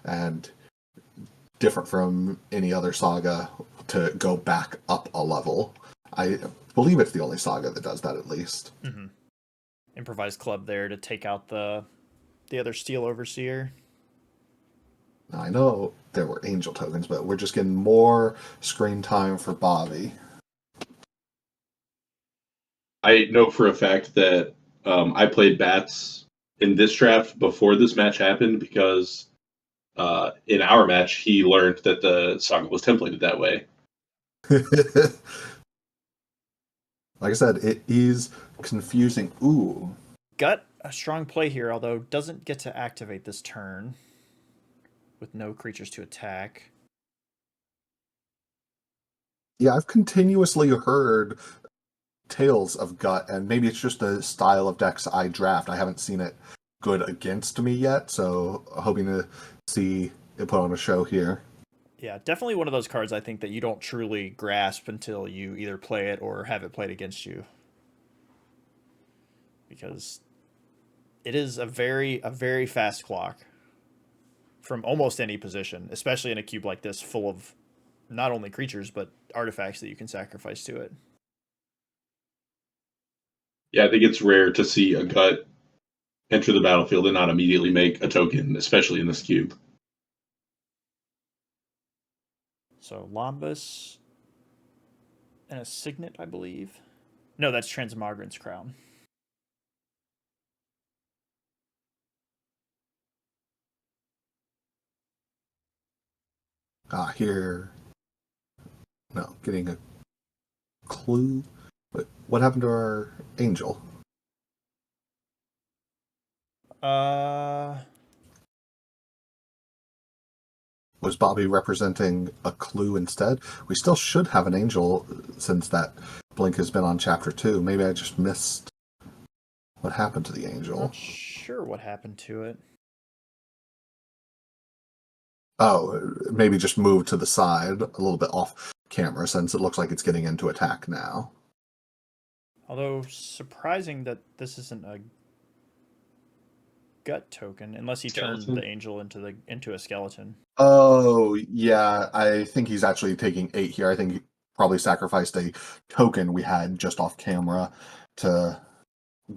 B: And different from any other saga to go back up a level. I believe it's the only saga that does that, at least.
A: Mm-hmm. Improvised club there to take out the other Steel Overseer.
B: Now, I know there were angel tokens, but we're just getting more screen time for Bobby.
C: I know for a fact that I played bats in this draft before this match happened because in our match he learned that the saga was templated that way.
B: Like I said, it is confusing. Ooh.
A: Gut, a strong play here, although doesn't get to activate this turn with no creatures to attack.
B: Yeah, I've continuously heard tales of Gut, and maybe it's just the style of decks I draft. I haven't seen it good against me yet, so hoping to see it put on a show here.
A: Yeah, definitely one of those cards I think that you don't truly grasp until you either play it or have it played against you. Because it is a very fast clock from almost any position, especially in a cube like this full of not only creatures but artifacts that you can sacrifice to it.
C: Yeah, I think it's rare to see a gut enter the battlefield and not immediately make a token, especially in this cube.
A: So Lombus and a Signet, I believe. No, that's Transmogrant's Crown.
B: Here, no, getting a clue. But what happened to our angel?
A: Uh,
B: Was Bobby representing a clue instead? We still should have an angel since that blink has been on chapter 2. Maybe I just missed what happened to the angel.
A: not sure what happened to it.
B: Oh, maybe just moved to the side a little bit off camera since it looks like it's getting into attack now.
A: Although surprising that this isn't a gut token, unless he turned the angel into a skeleton.
B: Oh, yeah, I think he's actually taking 8 here. I think he probably sacrificed a token we had just off camera to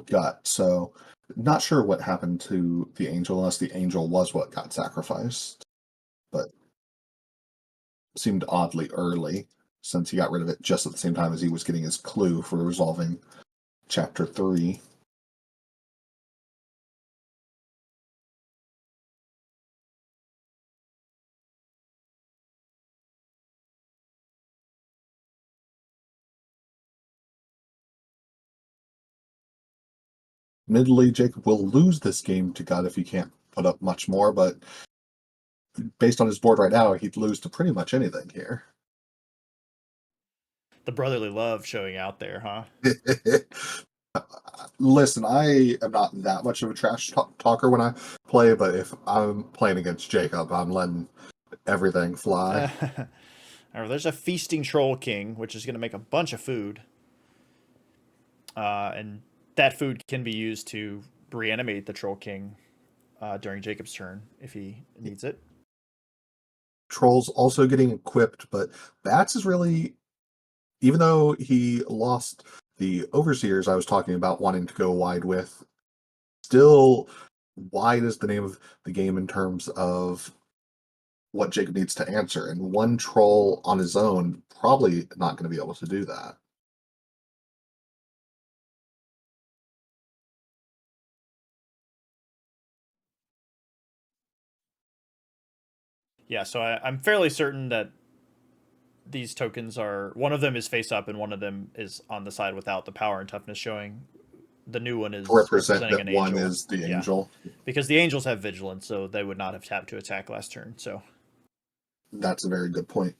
B: gut. So, not sure what happened to the angel unless the angel was what got sacrificed. But seemed oddly early since he got rid of it just at the same time as he was getting his clue for resolving chapter 3. Admittedly, Jacob will lose this game to gut if he can't put up much more, but based on his board right now, he'd lose to pretty much anything here.
A: The brotherly love showing out there, huh?
B: Listen, I am not that much of a trash talker when I play, but if I'm playing against Jacob, I'm letting everything fly.
A: There's a feasting troll king, which is going to make a bunch of food. And that food can be used to reanimate the troll king during Jacob's turn if he needs it.
B: Troll's also getting equipped, but Bats is really, even though he lost the Overseers I was talking about wanting to go wide with, still wide is the name of the game in terms of what Jacob needs to answer. And one troll on his own, probably not going to be able to do that.
A: Yeah, so I'm fairly certain that these tokens are, one of them is face up and one of them is on the side without the power and toughness showing. The new one
B: To
A: is
B: represent
A: representing
B: that
A: an
B: one
A: angel.
B: is the
A: Yeah,
B: angel.
A: because the angels have vigilance, so they would not have tapped to attack last turn. So
B: That's a very good point.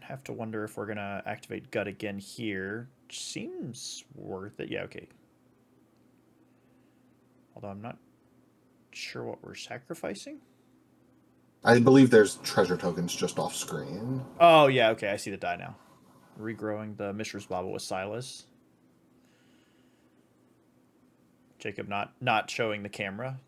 A: have to wonder if we're gonna activate gut again here. Seems worth it. Yeah, okay. Although I'm not sure what we're sacrificing.
B: I believe there's treasure tokens just off screen.
A: Oh yeah, okay. I see the die now. Regrowing the Mishra's Bauble with Silas. Jacob not showing the camera.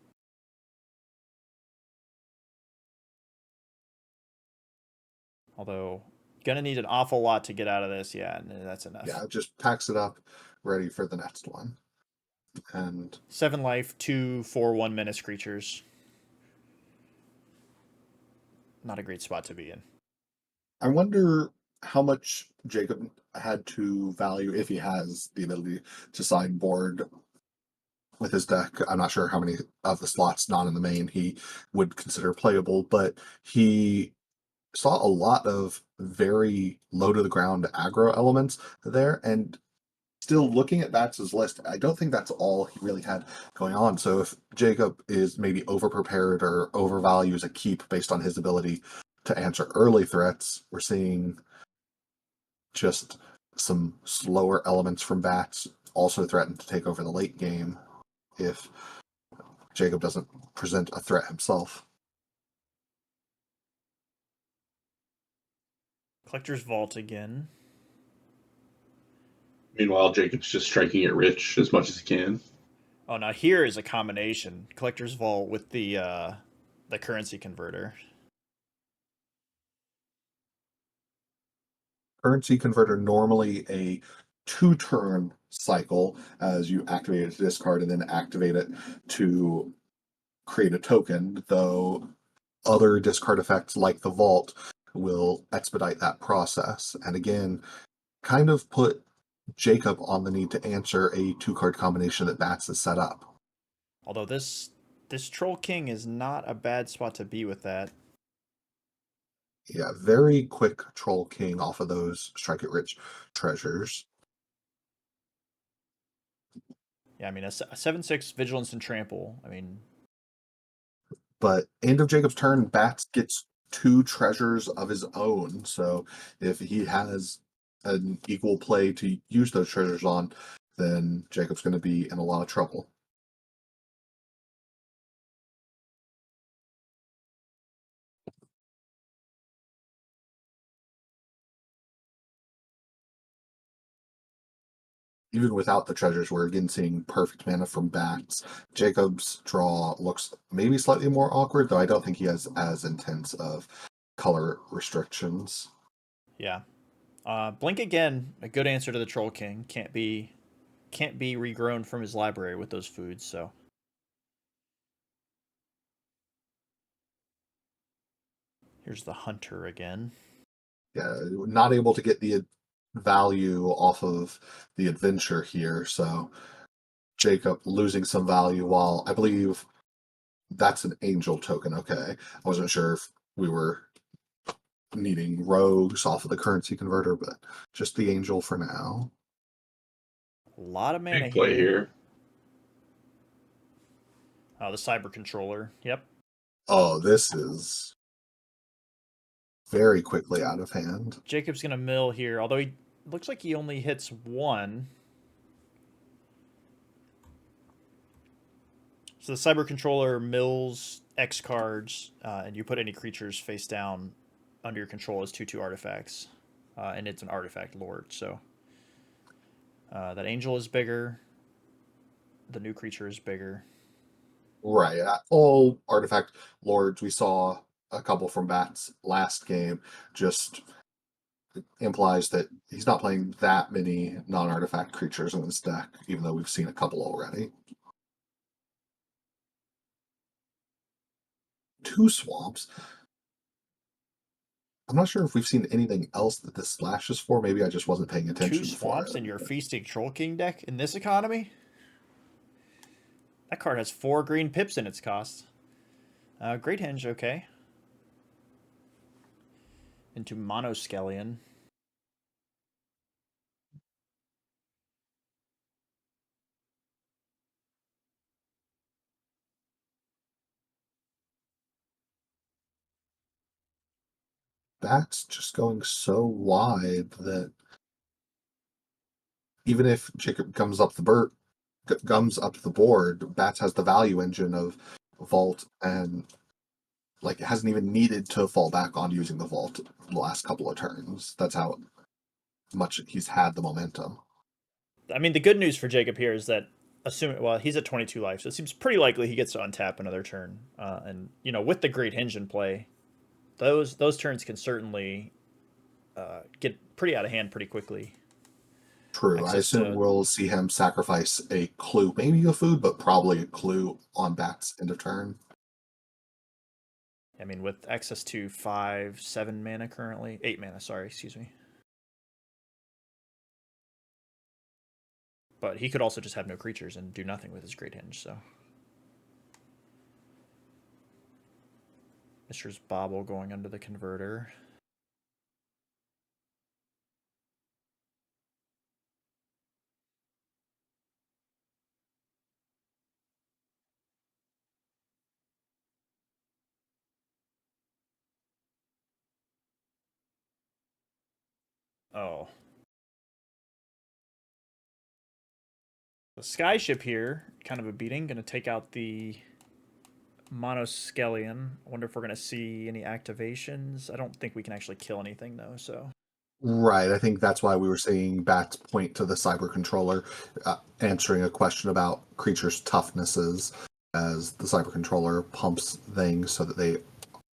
A: Although gonna need an awful lot to get out of this. Yeah, that's enough.
B: Yeah, just packs it up, ready for the next one. And
A: 7 life, 2 4 1 menace creatures. Not a great spot to be in.
B: I wonder how much Jacob had to value, if he has the ability to sideboard with his deck. I'm not sure how many of the slots not in the main he would consider playable, but he saw a lot of very low to the ground aggro elements there. And still looking at Bats' list, I don't think that's all he really had going on. So if Jacob is maybe over prepared or overvalues a keep based on his ability to answer early threats, we're seeing just some slower elements from Bats also threaten to take over the late game if Jacob doesn't present a threat himself.
A: Collector's Vault again.
C: Meanwhile, Jacob's just striking it rich as much as he can.
A: Oh, now here is a combination. Collector's Vault with the currency converter.
B: Currency converter, normally a 2-turn cycle, as you activate it to discard and then activate it to create a token, though other discard effects like the vault will expedite that process. And again, kind of put Jacob on the need to answer a 2-card combination that Bats has set up.
A: Although this Troll King is not a bad spot to be with that.
B: Yeah, very quick Troll King off of those Strike It Rich treasures.
A: Yeah, I mean a 7/6 vigilance and trample. I mean,
B: but end of Jacob's turn, Bats gets 2 treasures of his own. So if he has an equal play to use those treasures on, then Jacob's going to be in a lot of trouble. Even without the treasures, we're again seeing perfect mana from Bats. Jacob's draw looks maybe slightly more awkward, though I don't think he has as intense of color restrictions.
A: yeah. Blink again, a good answer to the Troll King. Can't be regrown from his library with those foods, so. Here's the Hunter again.
B: Yeah, not able to get the value off of the adventure here, so Jacob losing some value, while I believe that's an angel token. Okay. I wasn't sure if we were needing rogues off of the currency converter, but just the angel for now.
A: A lot of mana
C: Big play here.
A: Oh, the Cyber Controller. Yep.
B: Oh, this is very quickly out of hand.
A: Jacob's gonna mill here, although he looks like he only hits one. So the Cyber Controller mills X cards, and you put any creatures face down under your control as 2/2 artifacts, and it's an artifact lord. So that angel is bigger. The new creature is bigger.
B: Right. All artifact lords, we saw a couple from Bats last game, just implies that he's not playing that many non-artifact creatures in his deck, even though we've seen a couple already. 2 swamps. I'm not sure if we've seen anything else that this splashes for. Maybe I just wasn't paying attention.
A: 2 swamps in your Feasting Troll King deck in this economy? That card has 4 green pips in its cost. Great Henge, okay. into Monoscallion.
B: That's just going so wide that even if Jacob gums up the board, Bats has the value engine of Vault, and like it hasn't even needed to fall back on using the Vault the last couple of turns. That's how much he's had the momentum.
A: I mean, the good news for Jacob here is that, he's at 22 life, so it seems pretty likely he gets to untap another turn. And with the Great Hinge in play, those turns can certainly get pretty out of hand pretty quickly.
B: True. I assume we'll see him sacrifice a clue, maybe a food, but probably a clue on Bats end of turn.
A: I mean, with access to 7 mana currently, 8 mana. Sorry, excuse me. But he could also just have no creatures and do nothing with his Great Hinge, so. Mishra's Bauble going under the converter. Oh. The Skyship here, kind of a beating. Going to take out the Monoscallion. I wonder if we're going to see any activations. I don't think we can actually kill anything, though, so.
B: Right. I think that's why we were seeing Bats point to the Cyber Controller, answering a question about creatures' toughnesses as the Cyber Controller pumps things so that they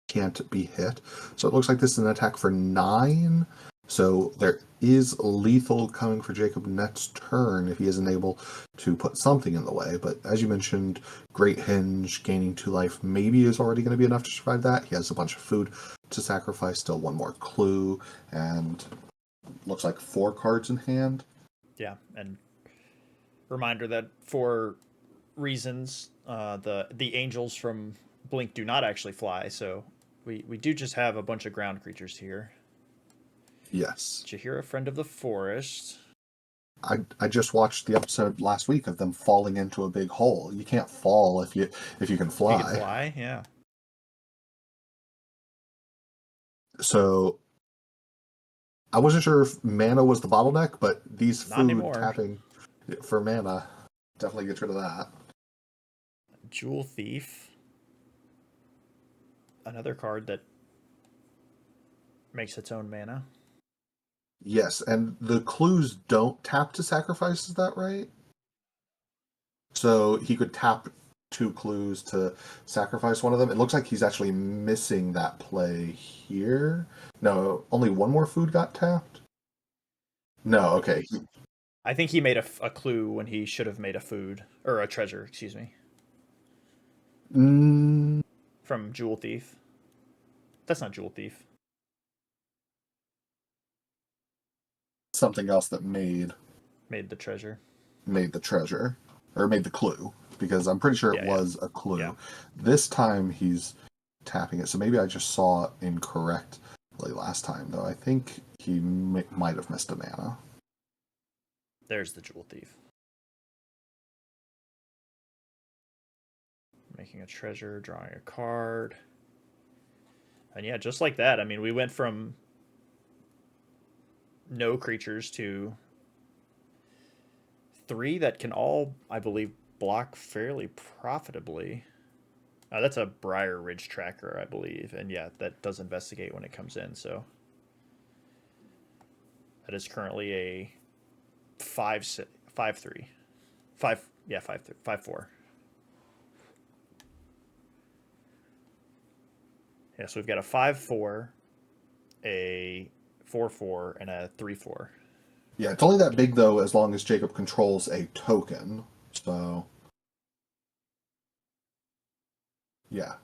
B: can't be hit. So it looks like this is an attack for 9. So there is lethal coming for Jacob next turn if he isn't able to put something in the way. But as you mentioned, Great Hinge gaining 2 life maybe is already going to be enough to survive that. He has a bunch of food to sacrifice, still one more clue, and looks like 4 cards in hand.
A: Yeah, and reminder that for reasons, the angels from Blink do not actually fly, so we do just have a bunch of ground creatures here.
B: Yes.
A: Jaheira, Friend of the Forest.
B: I just watched the episode last week of them falling into a big hole. You can't fall if you can fly.
A: You can fly, yeah.
B: So I wasn't sure if mana was the bottleneck, but these
A: Not
B: food
A: anymore.
B: tapping for mana definitely gets rid of that.
A: Jewel Thief. Another card that makes its own mana.
B: Yes, and the clues don't tap to sacrifice, is that right? So he could tap 2 clues to sacrifice one of them. It looks like he's actually missing that play here. No, only one more food got tapped? No, okay.
A: I think he made a clue when he should have made a food, or a treasure, excuse me. From Jewel Thief. That's not Jewel Thief.
B: Something else that made
A: the treasure.
B: Made the treasure. Or made the clue. Because I'm pretty sure it was a clue.
A: Yeah.
B: This time he's tapping it. So maybe I just saw incorrectly last time, though. I think he might have missed a mana.
A: There's the Jewel Thief. Making a treasure, drawing a card. And yeah, just like that. I mean, we went from no creatures to 3 that can all, I believe, block fairly profitably. That's a Briar Ridge tracker, I believe. And yeah, that does investigate when it comes in, so. That is currently a 5-3. 5-4. Yeah, so we've got a 5-4, a 4-4, and a 3-4.
B: Yeah, it's only that big, though, as long as Jacob controls a token. So, yeah.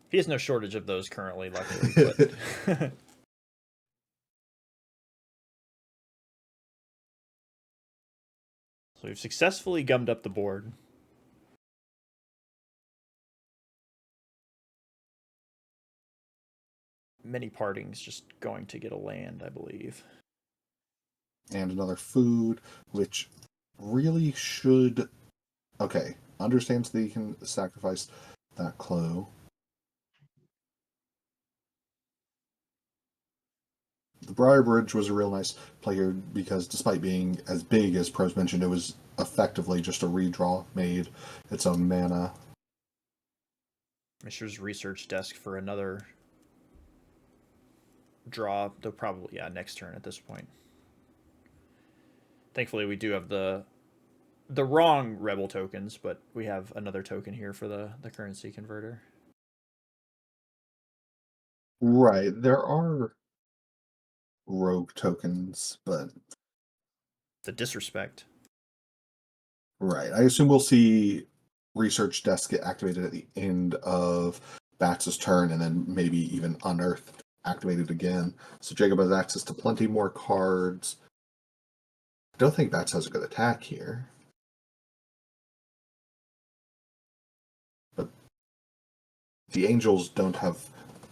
A: He has no shortage of those currently, luckily. But so we've successfully gummed up the board. Many Parting's just going to get a land, I believe.
B: And another food, which really should... Okay, understands that you can sacrifice that Clo. The Briar Bridge was a real nice play here because despite being as big as Prose mentioned, it was effectively just a redraw, made its own mana.
A: Mishra's research desk for another draw. They'll probably, next turn at this point. Thankfully, we do have the wrong rebel tokens, but we have another token here for the currency converter.
B: Right, there are rogue tokens, but...
A: The disrespect.
B: Right, I assume we'll see research desk get activated at the end of Bats' turn, and then maybe even Unearthed activated again. So Jacob has access to plenty more cards. I don't think Bats has a good attack here. But the Angels don't have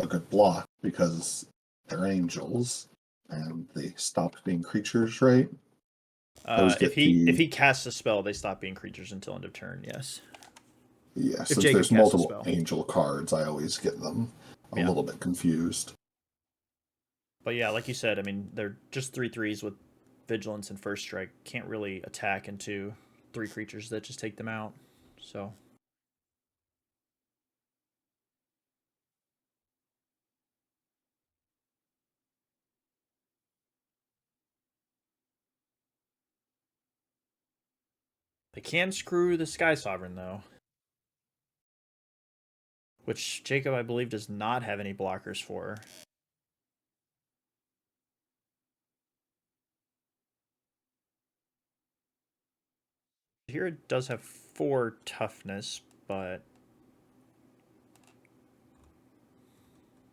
B: a good block because they're Angels, and they stopped being creatures, right?
A: If he casts a spell, they stop being creatures until end of turn, yes.
B: Yeah, since there's multiple angel cards, I always get them a little bit confused.
A: But yeah, like you said, I mean, they're just 3/3s with vigilance and first strike. Can't really attack into 3 creatures that just take them out. So they can screw the Sky Sovereign though. Which Jacob, I believe, does not have any blockers for. Here it does have 4 toughness, but...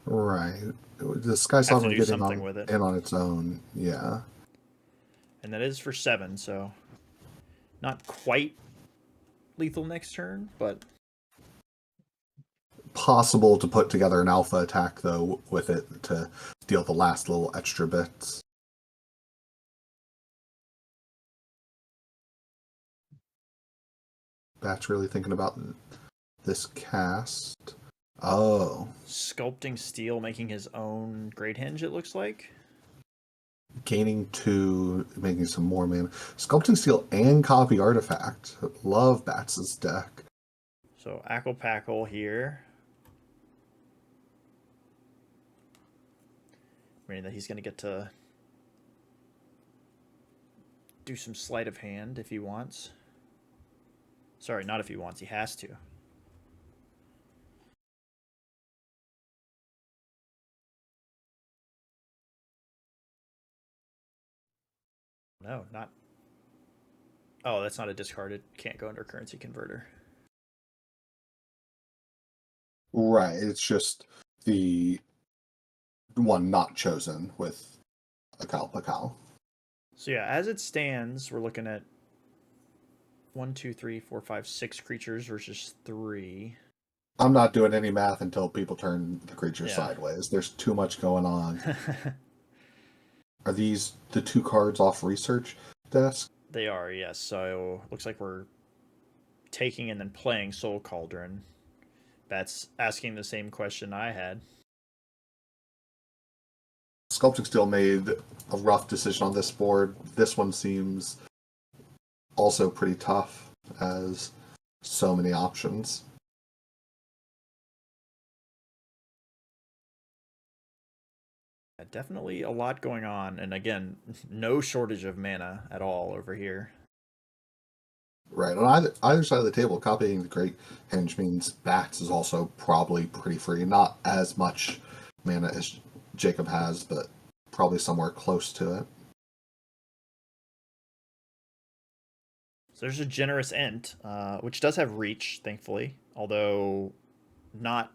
B: Right. The Sky Sovereign getting in on its own, yeah.
A: And that is for 7, so... Not quite lethal next turn, but...
B: Possible to put together an alpha attack, though, with it to deal the last little extra bits. Bat's really thinking about this cast. Oh.
A: Sculpting Steel making his own Great Henge, it looks like.
B: Gaining 2, making some more mana. Sculpting Steel and Copy Artifact. Love Bats' deck.
A: So Ackle Packle here. Meaning that he's going to get to do some sleight of hand if he wants. Sorry, not if he wants. He has to. No, not... Oh, that's not a discarded. Can't go under currency converter.
B: Right, it's just the one not chosen with a Pakal.
A: So yeah, as it stands, we're looking at 1, 2, 3, 4, 5, 6 creatures versus 3.
B: I'm not doing any math until people turn the creature sideways. There's too much going on. Are these the 2 cards off research desk?
A: They are, yes. So looks like we're taking and then playing Soul Cauldron. That's asking the same question I had.
B: Sculpting Steel made a rough decision on this board. This one seems also pretty tough, as so many options.
A: Definitely a lot going on, and again, no shortage of mana at all over here.
B: Right, on either side of the table, copying the Great Henge means Bats is also probably pretty free. Not as much mana as Jacob has, but probably somewhere close to it.
A: So there's a generous Ent, which does have reach, thankfully, although not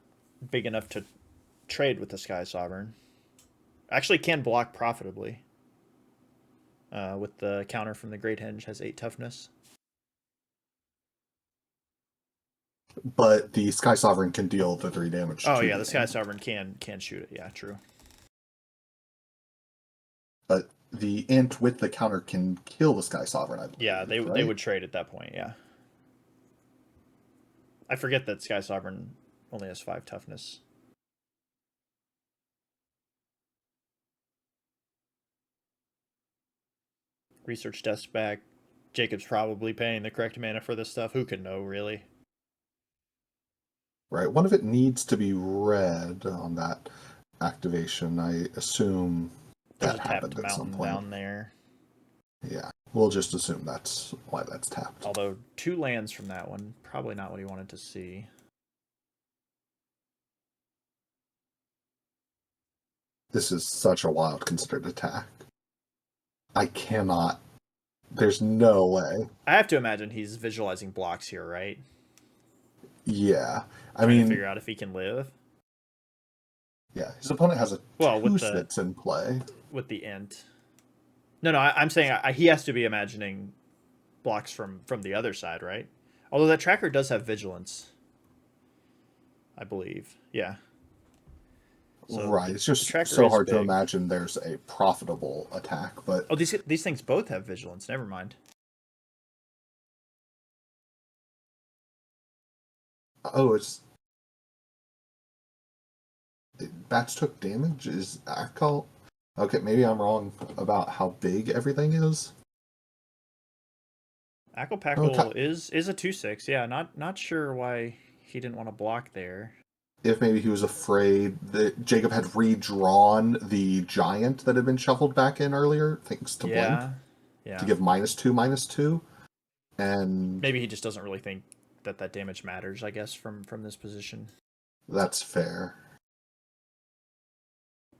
A: big enough to trade with the Sky Sovereign. Actually can block profitably. With the counter from the Great Henge, has 8 toughness.
B: But the Sky Sovereign can deal the 3 damage.
A: Oh yeah, the Sky Sovereign can shoot it. Yeah, true.
B: But the int with the counter can kill the Sky Sovereign, I believe.
A: Yeah, they
B: right?
A: would trade at that point, yeah. I forget that Sky Sovereign only has 5 toughness. Research desk back. Jacob's probably paying the correct mana for this stuff. Who can know, really?
B: Right. One of it needs to be red on that activation. I assume
A: There's
B: that
A: a
B: happened
A: tapped
B: at some
A: mountain
B: point.
A: down there.
B: Yeah. We'll just assume that's why that's tapped.
A: Although 2 lands from that one, probably not what he wanted to see.
B: This is such a wild considered attack. I cannot. There's no way.
A: I have to imagine he's visualizing blocks here, right?
B: Yeah. I
A: Trying to
B: mean,
A: figure out if he can live.
B: yeah. His opponent has a
A: Well,
B: 2/6 in play.
A: with the int. No, I'm saying he has to be imagining blocks from the other side, right? Although that tracker does have vigilance, I believe. Yeah. So
B: right. It's just
A: tracker
B: so
A: is
B: hard to
A: big.
B: imagine there's a profitable attack, but
A: Oh, these things both have vigilance. Never mind.
B: it's bats took damage. Is Akal? Okay, maybe I'm wrong about how big everything is.
A: Ackle is a 2/6. Yeah, not sure why he didn't want to block there.
B: If maybe he was afraid that Jacob had redrawn the giant that had been shuffled back in earlier, thanks to Blink,
A: Yeah.
B: to give -2/-2, and
A: Maybe he just doesn't really think that damage matters, I guess, from this position.
B: that's fair.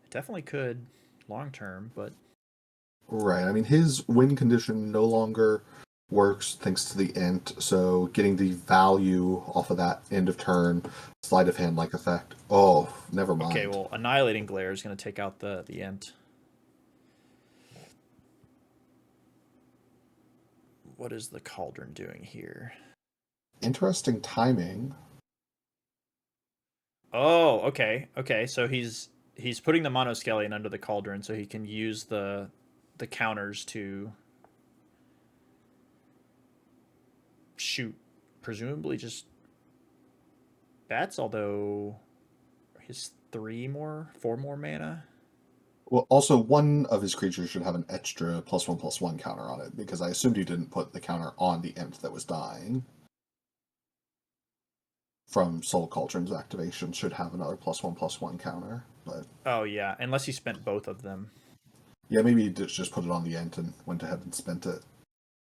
A: It definitely could long term, but
B: Right. I mean, his win condition no longer works thanks to the int, so getting the value off of that end of turn sleight of hand like effect. Oh, never mind.
A: okay. Well, Annihilating Glare is going to take out the int. What is the Cauldron doing here?
B: Interesting timing.
A: Oh, okay. So he's putting the Monoskellion under the Cauldron so he can use the counters to shoot, presumably just bats, although his 4 more mana.
B: Well, also, one of his creatures should have an extra +1/+1 counter on it, because I assumed he didn't put the counter on the int that was dying. From Soul Cauldron's activation, should have another +1/+1 counter, but
A: Oh yeah, unless he spent both of them.
B: yeah, maybe he just put it on the int and went ahead and spent it.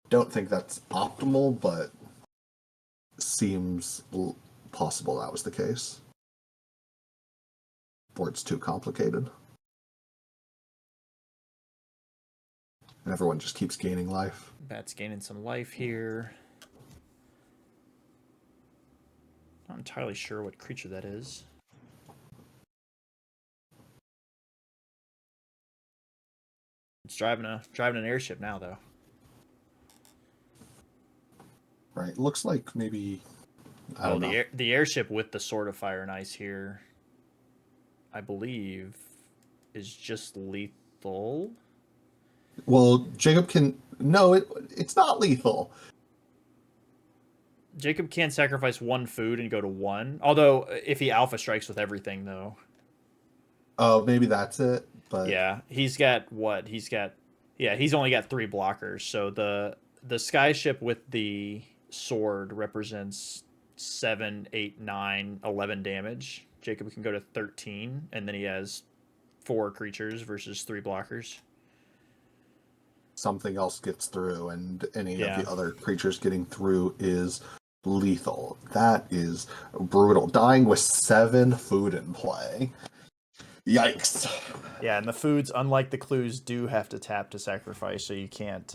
B: Don't think that's optimal, but seems possible that was the case. Board's too complicated. And everyone just keeps gaining life.
A: Bat's gaining some life here. Not entirely sure what creature that is. It's driving an airship now, though.
B: Right. Looks like maybe I don't know.
A: The airship with the Sword of Fire and Ice here, I believe, is just lethal.
B: Well, Jacob can. No, it's not lethal.
A: Jacob can sacrifice 1 food and go to 1. Although, if he alpha strikes with everything, though.
B: Oh, maybe that's it. But
A: yeah, he's got what? He's only got 3 blockers. So the skyship with the sword represents 7, 8, 9, 11 damage. Jacob can go to 13, and then he has 4 creatures versus 3 blockers.
B: Something else gets through, and any of the other creatures getting through is lethal. That is brutal. Dying with 7 food in play. Yikes.
A: Yeah, and the foods, unlike the clues, do have to tap to sacrifice, so you can't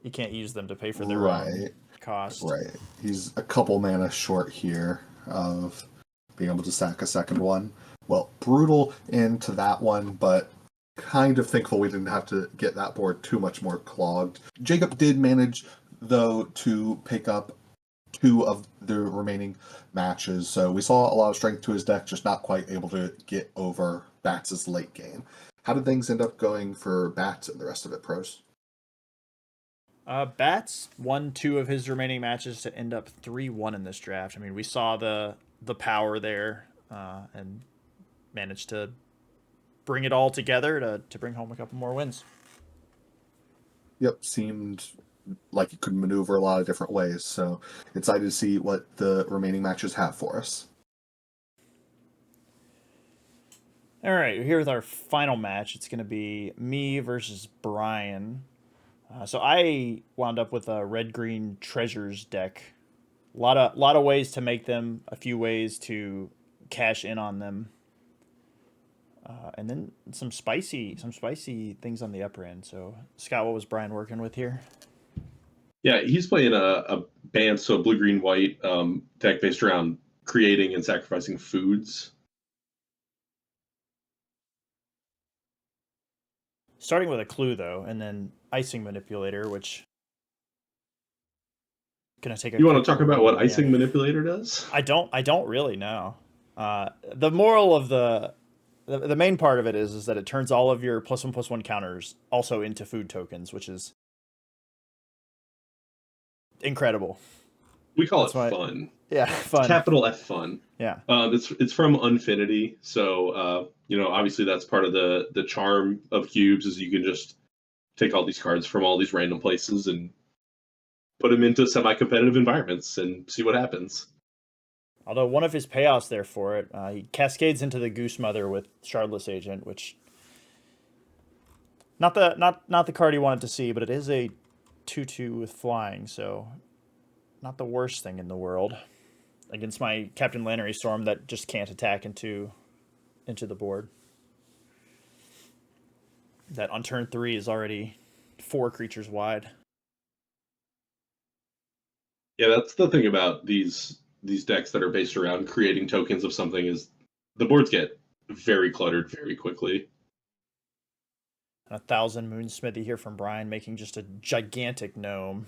A: use them to pay for their own cost.
B: Right. He's a couple mana short here of being able to sack a second one. Well, brutal into that one, but kind of thankful we didn't have to get that board too much more clogged. Jacob did manage, though, to pick up 2 of the remaining matches, so we saw a lot of strength to his deck, just not quite able to get over Bats' late game. How did things end up going for Bats and the rest of it, Prose?
A: Bats won 2 of his remaining matches to end up 3-1 in this draft. I mean, we saw the power there and managed to bring it all together to bring home a couple more wins.
B: Yep, seemed like it could maneuver a lot of different ways, so excited to see what the remaining matches have for us.
A: All right, here with our final match. It's going to be me versus Bryan. So I wound up with a red-green treasures deck. A lot of ways to make them. A few ways to cash in on them. And then some spicy things on the upper end. So Scott, what was Bryan working with here?
C: Yeah, he's playing a band, so blue, green, white deck based around creating and sacrificing foods.
A: Starting with a clue though, and then icing manipulator, which gonna take a.
C: You want to talk about what
A: yeah.
C: icing manipulator does?
A: I don't really know. The moral of the main part of it is that it turns all of your +1/+1 counters also into food tokens, which is incredible.
C: We call it fun.
A: Yeah, fun.
C: It's capital F fun.
A: Yeah.
C: It's from Unfinity, so obviously that's part of the charm of cubes is you can just take all these cards from all these random places and put them into semi-competitive environments and see what happens.
A: Although one of his payoffs there for it, he cascades into the Goose Mother with Shardless Agent, which not the card he wanted to see, but it is a 2/2 with flying, so not the worst thing in the world against my Captain Lannery Storm that just can't attack into the board. That on turn 3 is already 4 creatures wide.
C: Yeah, that's the thing about these decks that are based around creating tokens of something is the boards get very cluttered very quickly.
A: 1,000 Moonsmithy here from Bryan, making just a gigantic gnome.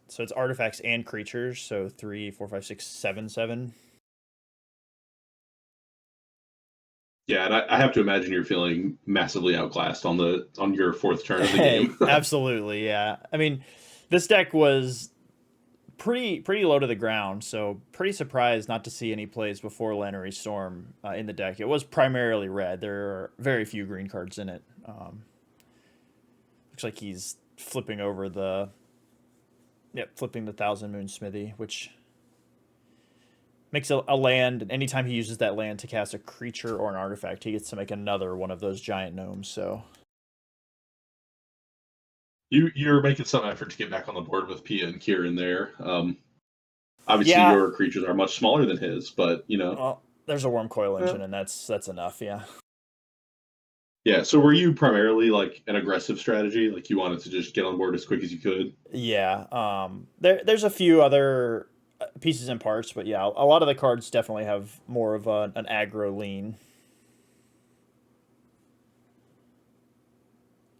A: So it's artifacts and creatures, so 3, 4, 5, 6, 7, 7.
C: Yeah, and I have to imagine you're feeling massively outclassed on your 4th turn of the game.
A: Absolutely, yeah. I mean, this deck was pretty low to the ground, so pretty surprised not to see any plays before Lannery Storm in the deck. It was primarily red. There are very few green cards in it. Looks like he's flipping over flipping the 1,000 Moon Smithy, which makes a land, and anytime he uses that land to cast a creature or an artifact, he gets to make another one of those giant gnomes, so...
C: You're making some effort to get back on the board with Pia and Kieran there. Obviously, your creatures are much smaller than his, but,
A: Well, there's a Worm Coil Engine, and that's enough, yeah.
C: Yeah, so were you primarily, like, an aggressive strategy? Like, you wanted to just get on board as quick as you could?
A: Yeah, there's a few other pieces and parts, but yeah, a lot of the cards definitely have more of an aggro lean.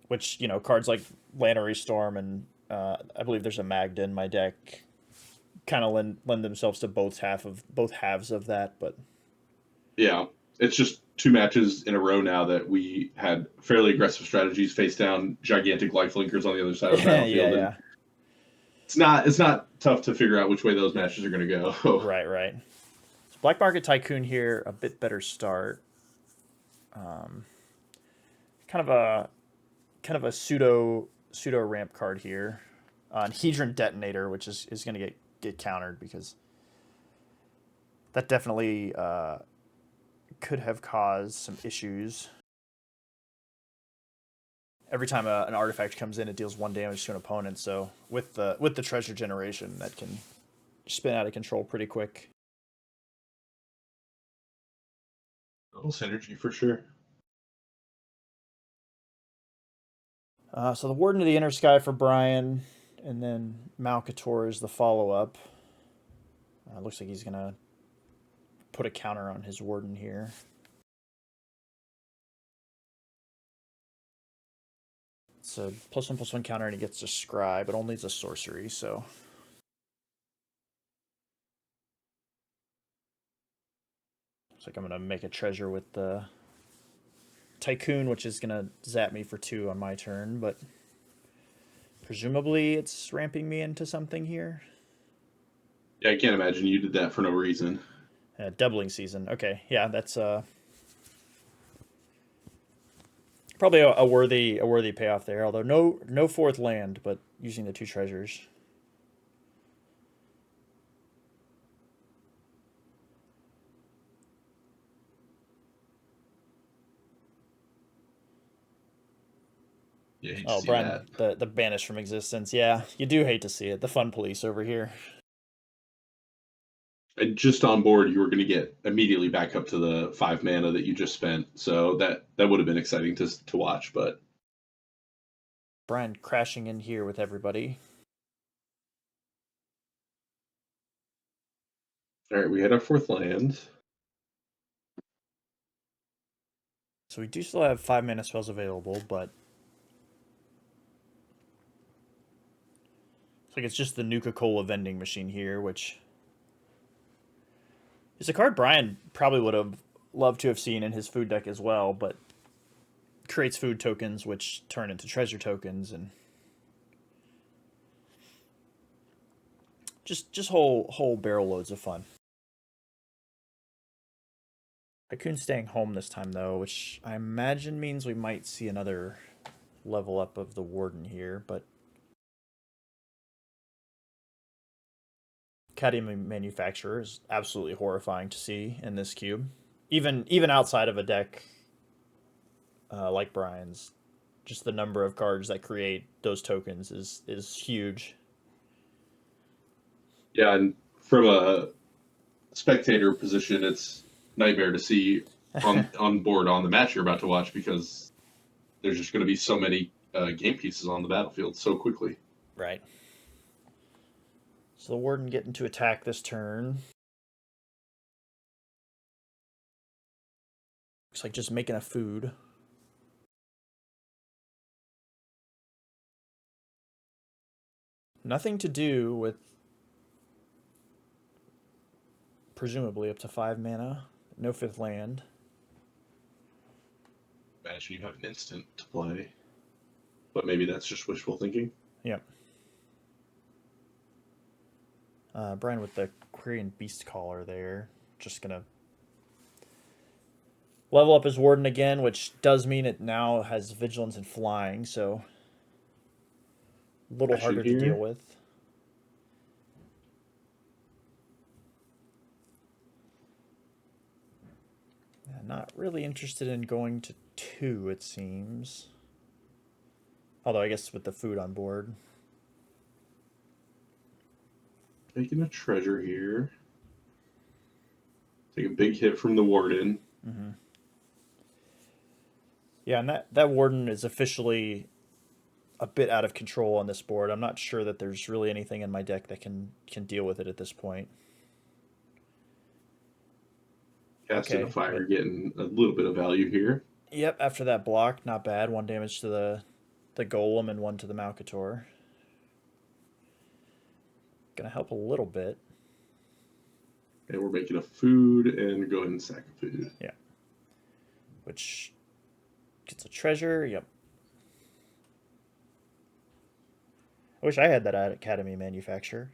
A: Which, cards like Lannery Storm and I believe there's a Magda in my deck kind of lend themselves to both halves of that, but...
C: Yeah, it's just 2 matches in a row now that we had fairly aggressive strategies face down gigantic lifelinkers on the other side of the battlefield.
A: Yeah.
C: It's not tough to figure out which way those matches are going to go.
A: Right. So Black Market Tycoon here, a bit better start. Kind of a pseudo ramp card here. Hedron Detonator, which is going to get countered because that definitely could have caused some issues. Every time an artifact comes in, it deals 1 damage to an opponent. So with the treasure generation, that can spin out of control pretty quick.
C: Little synergy for sure.
A: So the Warden of the Inner Sky for Bryan, and then Malcator is the follow-up. Looks like he's going to put a counter on his Warden here. It's a +1/+1 counter, and he gets to Scry, but only as a sorcery, so... like I'm going to make a treasure with the Tycoon, which is going to zap me for 2 on my turn, but presumably it's ramping me into something here.
C: Yeah, I can't imagine you did that for no reason.
A: Doubling season. Okay, yeah, that's probably a worthy payoff there. Although no 4th land, but using the 2 treasures.
C: Yeah, I hate to
A: Oh,
C: see
A: Bryan,
C: that.
A: the banished from existence. Yeah, you do hate to see it. The fun police over here.
C: And just on board, you were going to get immediately back up to the 5 mana that you just spent. So that would have been exciting to watch. But
A: Bryan crashing in here with everybody.
C: all right, we had our 4th land.
A: So we do still have 5 mana spells available, but it's like it's just the Nuka-Cola vending machine here, which is a card Bryan probably would have loved to have seen in his food deck as well, but creates food tokens which turn into treasure tokens, and just whole barrel loads of fun. Tycoon staying home this time though, which I imagine means we might see another level up of the Warden here, but Cadmium Manufacturer is absolutely horrifying to see in this cube. Even outside of a deck like Bryan's, just the number of cards that create those tokens is huge.
C: Yeah, and from a spectator position, it's nightmare to see on board on the match you're about to watch because there's just going to be so many game pieces on the battlefield so quickly.
A: Right. So the Warden getting to attack this turn. Looks like just making a food. Nothing to do with presumably up to 5 mana. No 5th land.
C: Imagine you have an instant to play, but maybe that's just wishful thinking.
A: Yep. Bryan with the Quarian Beast Caller there. Just going to level up his Warden again, which does mean it now has Vigilance and Flying, so a little harder to deal with. Not really interested in going to 2, it seems. Although I guess with the food on board.
C: Taking a treasure here. Take a big hit from the Warden.
A: Mm-hmm. Yeah, and that Warden is officially a bit out of control on this board. I'm not sure that there's really anything in my deck that can deal with it at this point.
C: Casting a fire, getting a little bit of value here.
A: Yep, after that block, not bad. 1 damage to the Golem and 1 to the Malcator. Gonna help a little bit.
C: And we're making a food and go ahead and sack a food.
A: Yeah. Which gets a treasure. Yep. I wish I had that at Academy Manufacturer.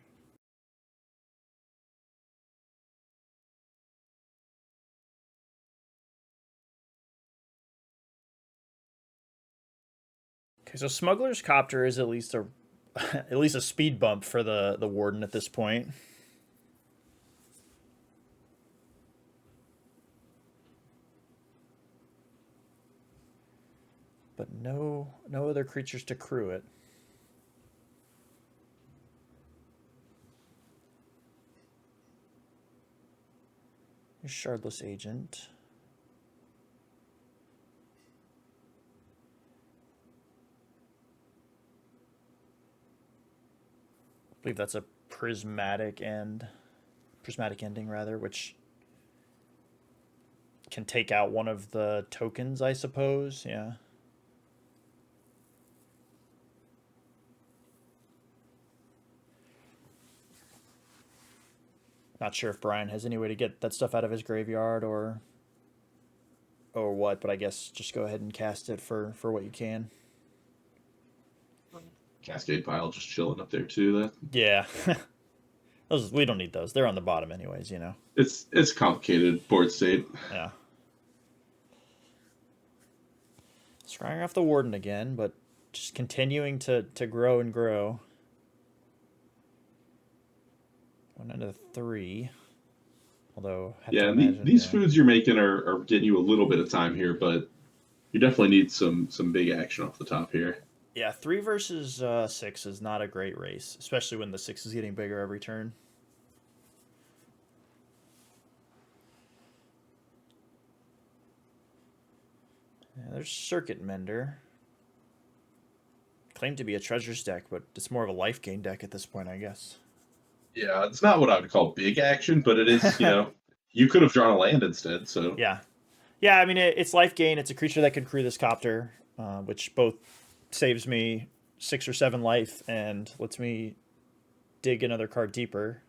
A: Okay, so Smuggler's Copter is at least a at least a speed bump for the Warden at this point. But no other creatures to crew it. Shardless Agent. I believe that's a prismatic ending rather, which can take out one of the tokens, I suppose. Yeah. Not sure if Bryan has any way to get that stuff out of his graveyard or what, but I guess just go ahead and cast it for what you can.
C: Cascade pile just chilling up there too. That
A: Yeah. Those, we don't need those. They're on the bottom anyways,
C: it's complicated board state.
A: Yeah. Scrying off the Warden again, but just continuing to grow and grow. 1 out of 3. Although,
C: Yeah, and these foods you're making are getting you a little bit of time here, but you definitely need some big action off the top here.
A: Yeah, 3 versus 6 is not a great race, especially when the 6 is getting bigger every turn. Yeah, there's Circuit Mender. Claimed to be a treasures deck, but it's more of a life gain deck at this point, I guess.
C: Yeah, it's not what I would call big action, but it is, you could have drawn a land instead, so.
A: Yeah. Yeah, I mean, it's life gain. It's a creature that can crew this copter, which both saves me 6 or 7 life and lets me dig another card deeper.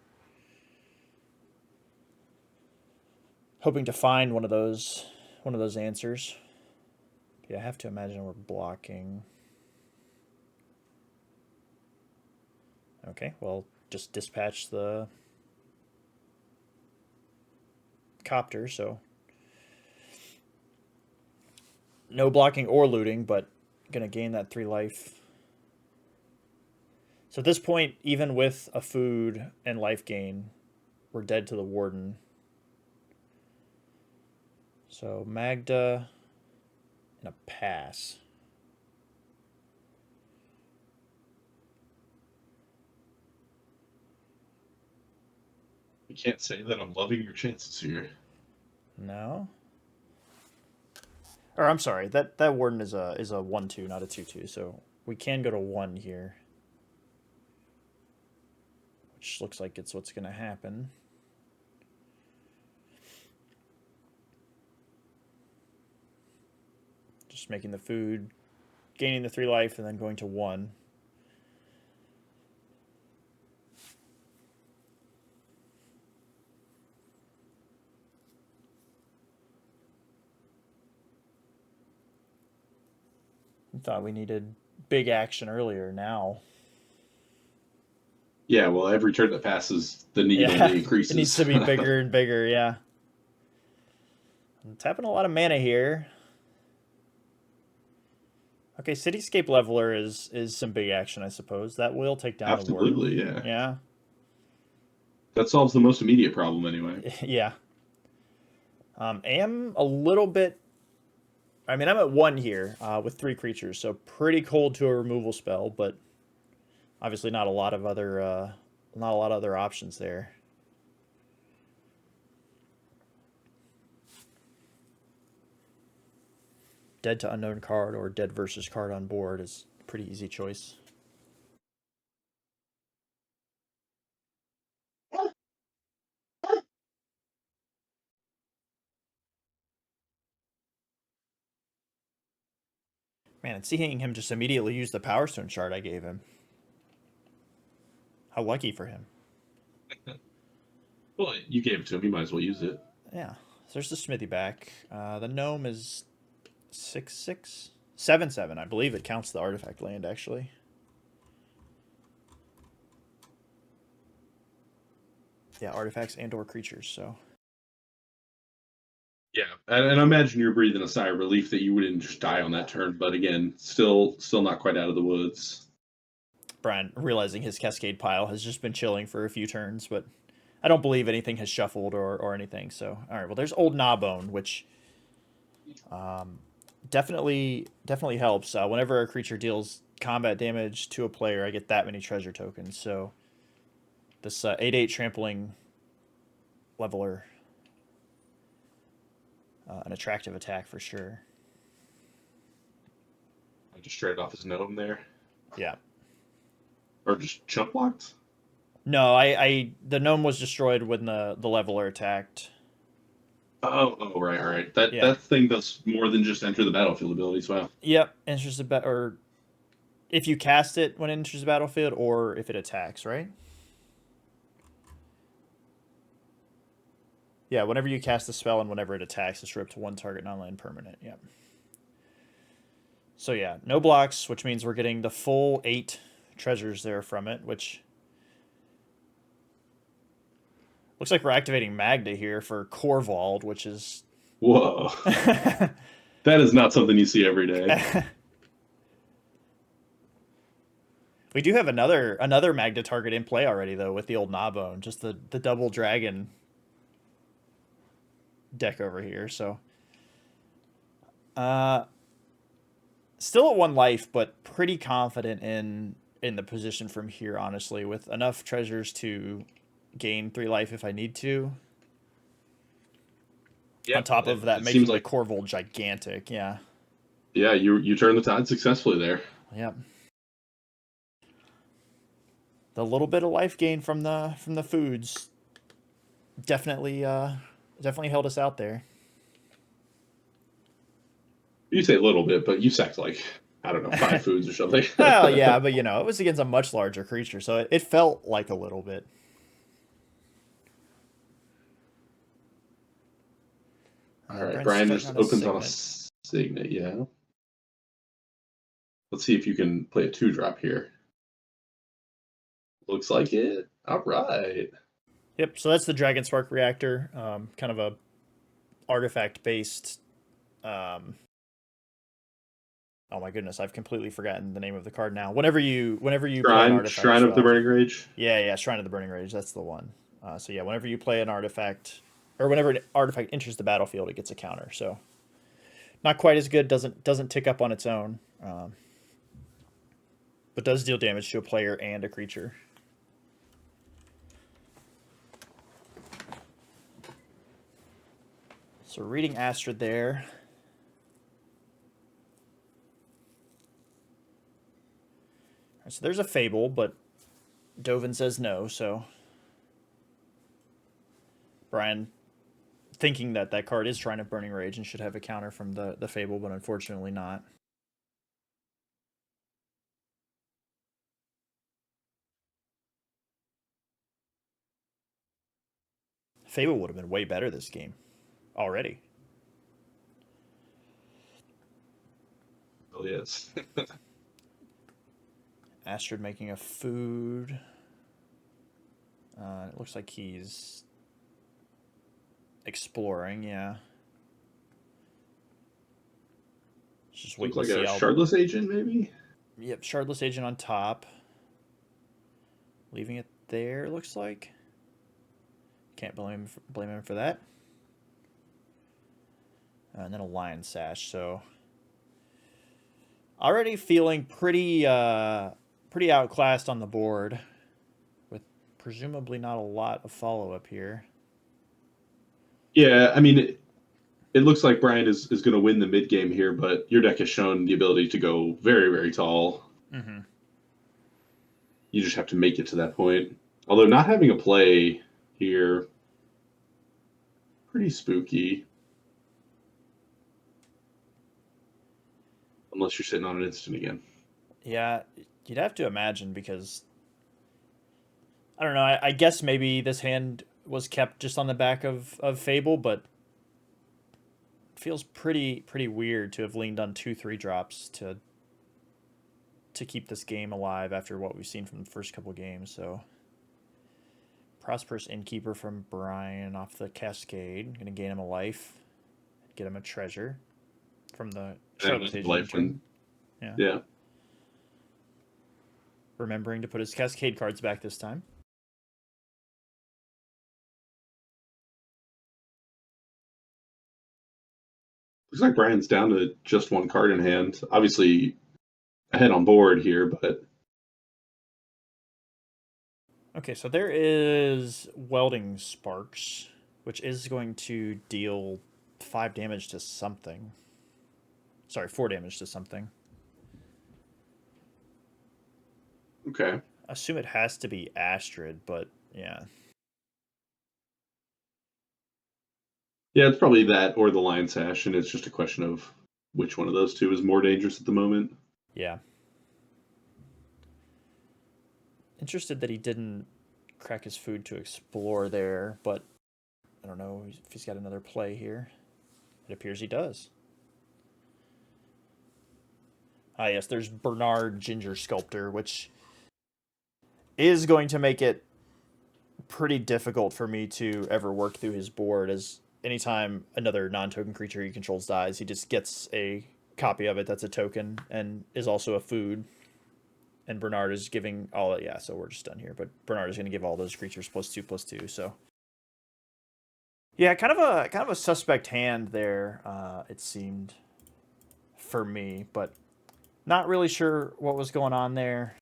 A: Hoping to find one of those answers. Yeah, I have to imagine we're blocking. Okay, well, just dispatch the copter, so no blocking or looting, but gonna gain that 3 life. So at this point, even with a food and life gain, we're dead to the Warden. So Magda and a pass.
C: You can't say that I'm loving your chances here.
A: No. Or I'm sorry, that Warden is a 1/2, not a 2/2. So we can go to 1 here, which looks like it's what's going to happen. Just making the food, gaining the 3 life, and then going to 1. I thought we needed big action earlier. Now,
C: yeah, well, every turn that passes, the need only increases.
A: It needs to be bigger and bigger. Yeah, I'm tapping a lot of mana here. Okay, Cityscape Leveler is some big action, I suppose. That will take down the Warden.
C: Absolutely, yeah.
A: Yeah.
C: That solves the most immediate problem anyway.
A: Yeah. Am a little bit. I mean, I'm at 1 here with 3 creatures, so pretty cold to a removal spell, but obviously not a lot of other options there. Dead to unknown card or dead versus card on board is a pretty easy choice. Man, and seeing him just immediately use the Power Stone shard I gave him. How lucky for him.
C: Well, you gave it to him. You might as well use it.
A: Yeah. So there's the Smithy back. The Gnome is 6/6? 7/7. I believe it counts the artifact land, actually. Yeah, artifacts and or creatures, so.
C: Yeah, and I imagine you're breathing a sigh of relief that you wouldn't just die on that turn, but again, still not quite out of the woods.
A: Bryan, realizing his Cascade pile has just been chilling for a few turns, but I don't believe anything has shuffled or anything, so. Alright, well, there's Old Gnawbone, which definitely helps. Whenever a creature deals combat damage to a player, I get that many treasure tokens, so this 8/8 trampling leveler, an attractive attack for sure.
C: I just traded off his gnome there.
A: Yeah.
C: Or just chump blocked?
A: No, the gnome was destroyed when the leveler attacked.
C: Oh, right. That thing does more than just enter the battlefield abilities. Wow.
A: Yep, enters the or if you cast it when it enters the battlefield, or if it attacks, right? Yeah, whenever you cast the spell and whenever it attacks, it's ripped to one target non-land permanent. Yeah. So yeah, no blocks, which means we're getting the full 8 treasures there from it, which looks like we're activating Magda here for Corvald, which is...
C: Whoa. That is not something you see every day.
A: We do have another Magda target in play already, though, with the old Gnawbone, just the double dragon deck over here. So, still at 1 life, but pretty confident in the position from here, honestly, with enough treasures to gain 3 life if I need to.
C: Yeah,
A: On top of that,
C: it
A: making
C: seems
A: the
C: like
A: Corvold gigantic. Yeah.
C: yeah, you turned the tide successfully there.
A: Yep. The little bit of life gain from the foods definitely held us out there.
C: You say a little bit, but you sacked like, I don't know, 5 foods or something.
A: Well, yeah, but it was against a much larger creature, so it felt like a little bit.
C: All right,
A: Bryan's
C: Bryan
A: starting
C: just
A: on
C: opens on a
A: Signet.
C: Signet, yeah. Let's see if you can play a 2-drop here. Looks like it. All right.
A: Yep, so that's the Dragon Spark Reactor, kind of a artifact-based... oh my goodness, I've completely forgotten the name of the card now. Whenever you play an artifact
C: Shrine of the
A: spell,
C: Burning Rage.
A: yeah, Shrine of the Burning Rage, that's the one. So yeah, whenever you play an artifact, or whenever an artifact enters the battlefield, it gets a counter. So not quite as good, doesn't tick up on its own, but does deal damage to a player and a creature. So reading Astrid there. So there's a Fable, but Dovin says no, so Bryan thinking that card is Shrine of Burning Rage and should have a counter from the Fable, but unfortunately not. Fable would have been way better this game already.
C: Oh, yes.
A: Astrid making a food. It looks like he's exploring, yeah. Just wait
C: Looks
A: to
C: like
A: see
C: a
A: how...
C: Shardless Agent, maybe?
A: Yep, Shardless Agent on top. Leaving it there, looks like. Can't blame him for that. And then a Lion Sash, so... Already feeling pretty outclassed on the board, with presumably not a lot of follow-up here.
C: Yeah, I mean, it looks like Bryan is going to win the mid game here, but your deck has shown the ability to go very, very tall.
A: Mm-hmm.
C: You just have to make it to that point. Although not having a play here, pretty spooky. Unless you're sitting on an instant again.
A: Yeah, you'd have to imagine, because I don't know. I guess maybe this hand was kept just on the back of Fable, but it feels pretty weird to have leaned on 2/3 drops to keep this game alive after what we've seen from the first couple games. So Prosperous Innkeeper from Bryan off the Cascade, gonna gain him a life, get him a treasure from the Shardless Agent.
C: Yeah.
A: Remembering to put his Cascade cards back this time.
C: Looks like Bryan's down to just 1 card in hand. Obviously ahead on board here, but...
A: Okay, so there is Welding Sparks, which is going to deal 5 damage to something. Sorry, 4 damage to something.
C: Okay.
A: I assume it has to be Astrid, but yeah.
C: Yeah, it's probably that or the Lion Sash, and it's just a question of which one of those two is more dangerous at the moment.
A: Yeah. Interested that he didn't crack his food to explore there, but I don't know if he's got another play here. It appears he does. Ah, yes, there's Bernard Ginger Sculptor, which is going to make it pretty difficult for me to ever work through his board, as anytime another non-token creature he controls dies, he just gets a copy of it that's a token and is also a food. And Bernard is giving all, yeah, so we're just done here. But Bernard is going to give all those creatures +2/+2, so. Yeah, kind of a suspect hand there, it seemed, for me, but not really sure what was going on there.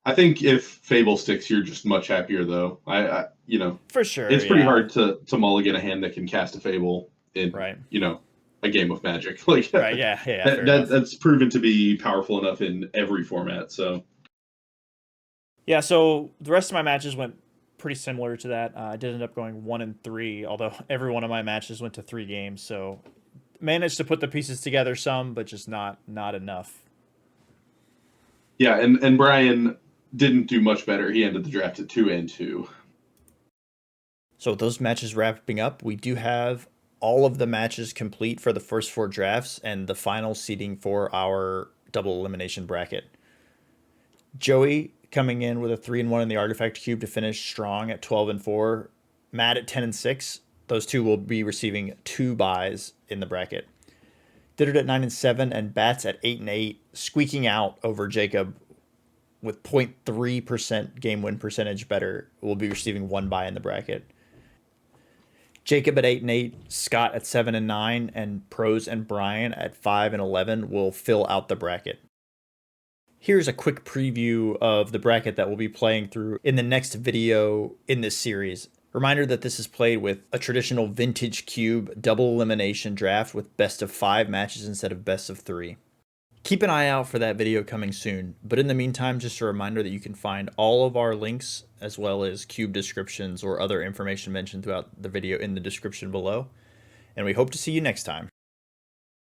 C: I think if Fable sticks, you're just much happier, though.
A: For sure,
C: it's pretty
A: yeah.
C: hard to mulligan a hand that can cast a Fable in,
A: Right.
C: A game of Magic. Like,
A: Right, yeah, fair enough.
C: That's proven to be powerful enough in every format. So,
A: yeah. So the rest of my matches went pretty similar to that. I did end up going 1-3, although every one of my matches went to 3 games. So managed to put the pieces together some, but just not enough.
C: Yeah, and Bryan didn't do much better. He ended the draft at 2-2.
A: So with those matches wrapping up, we do have all of the matches complete for the first 4 drafts and the final seeding for our double elimination bracket. Joey coming in with a 3-1 in the Artifact Cube to finish strong at 12-4. Matt at 10-6. Those two will be receiving 2 buys in the bracket. Dittert at 9-7 and Bats at 8-8, squeaking out over Jacob with 0.3% game win percentage better. Will be receiving 1 buy in the bracket. Jacob at 8-8, Scott at 7-9, and Prose and Bryan at 5-11 will fill out the bracket. Here's a quick preview of the bracket that we'll be playing through in the next video in this series. Reminder that this is played with a traditional vintage cube double elimination draft with best of 5 matches instead of best of 3. Keep an eye out for that video coming soon, but in the meantime, just a reminder that you can find all of our links as well as cube descriptions or other information mentioned throughout the video in the description below, and we hope to see you next time.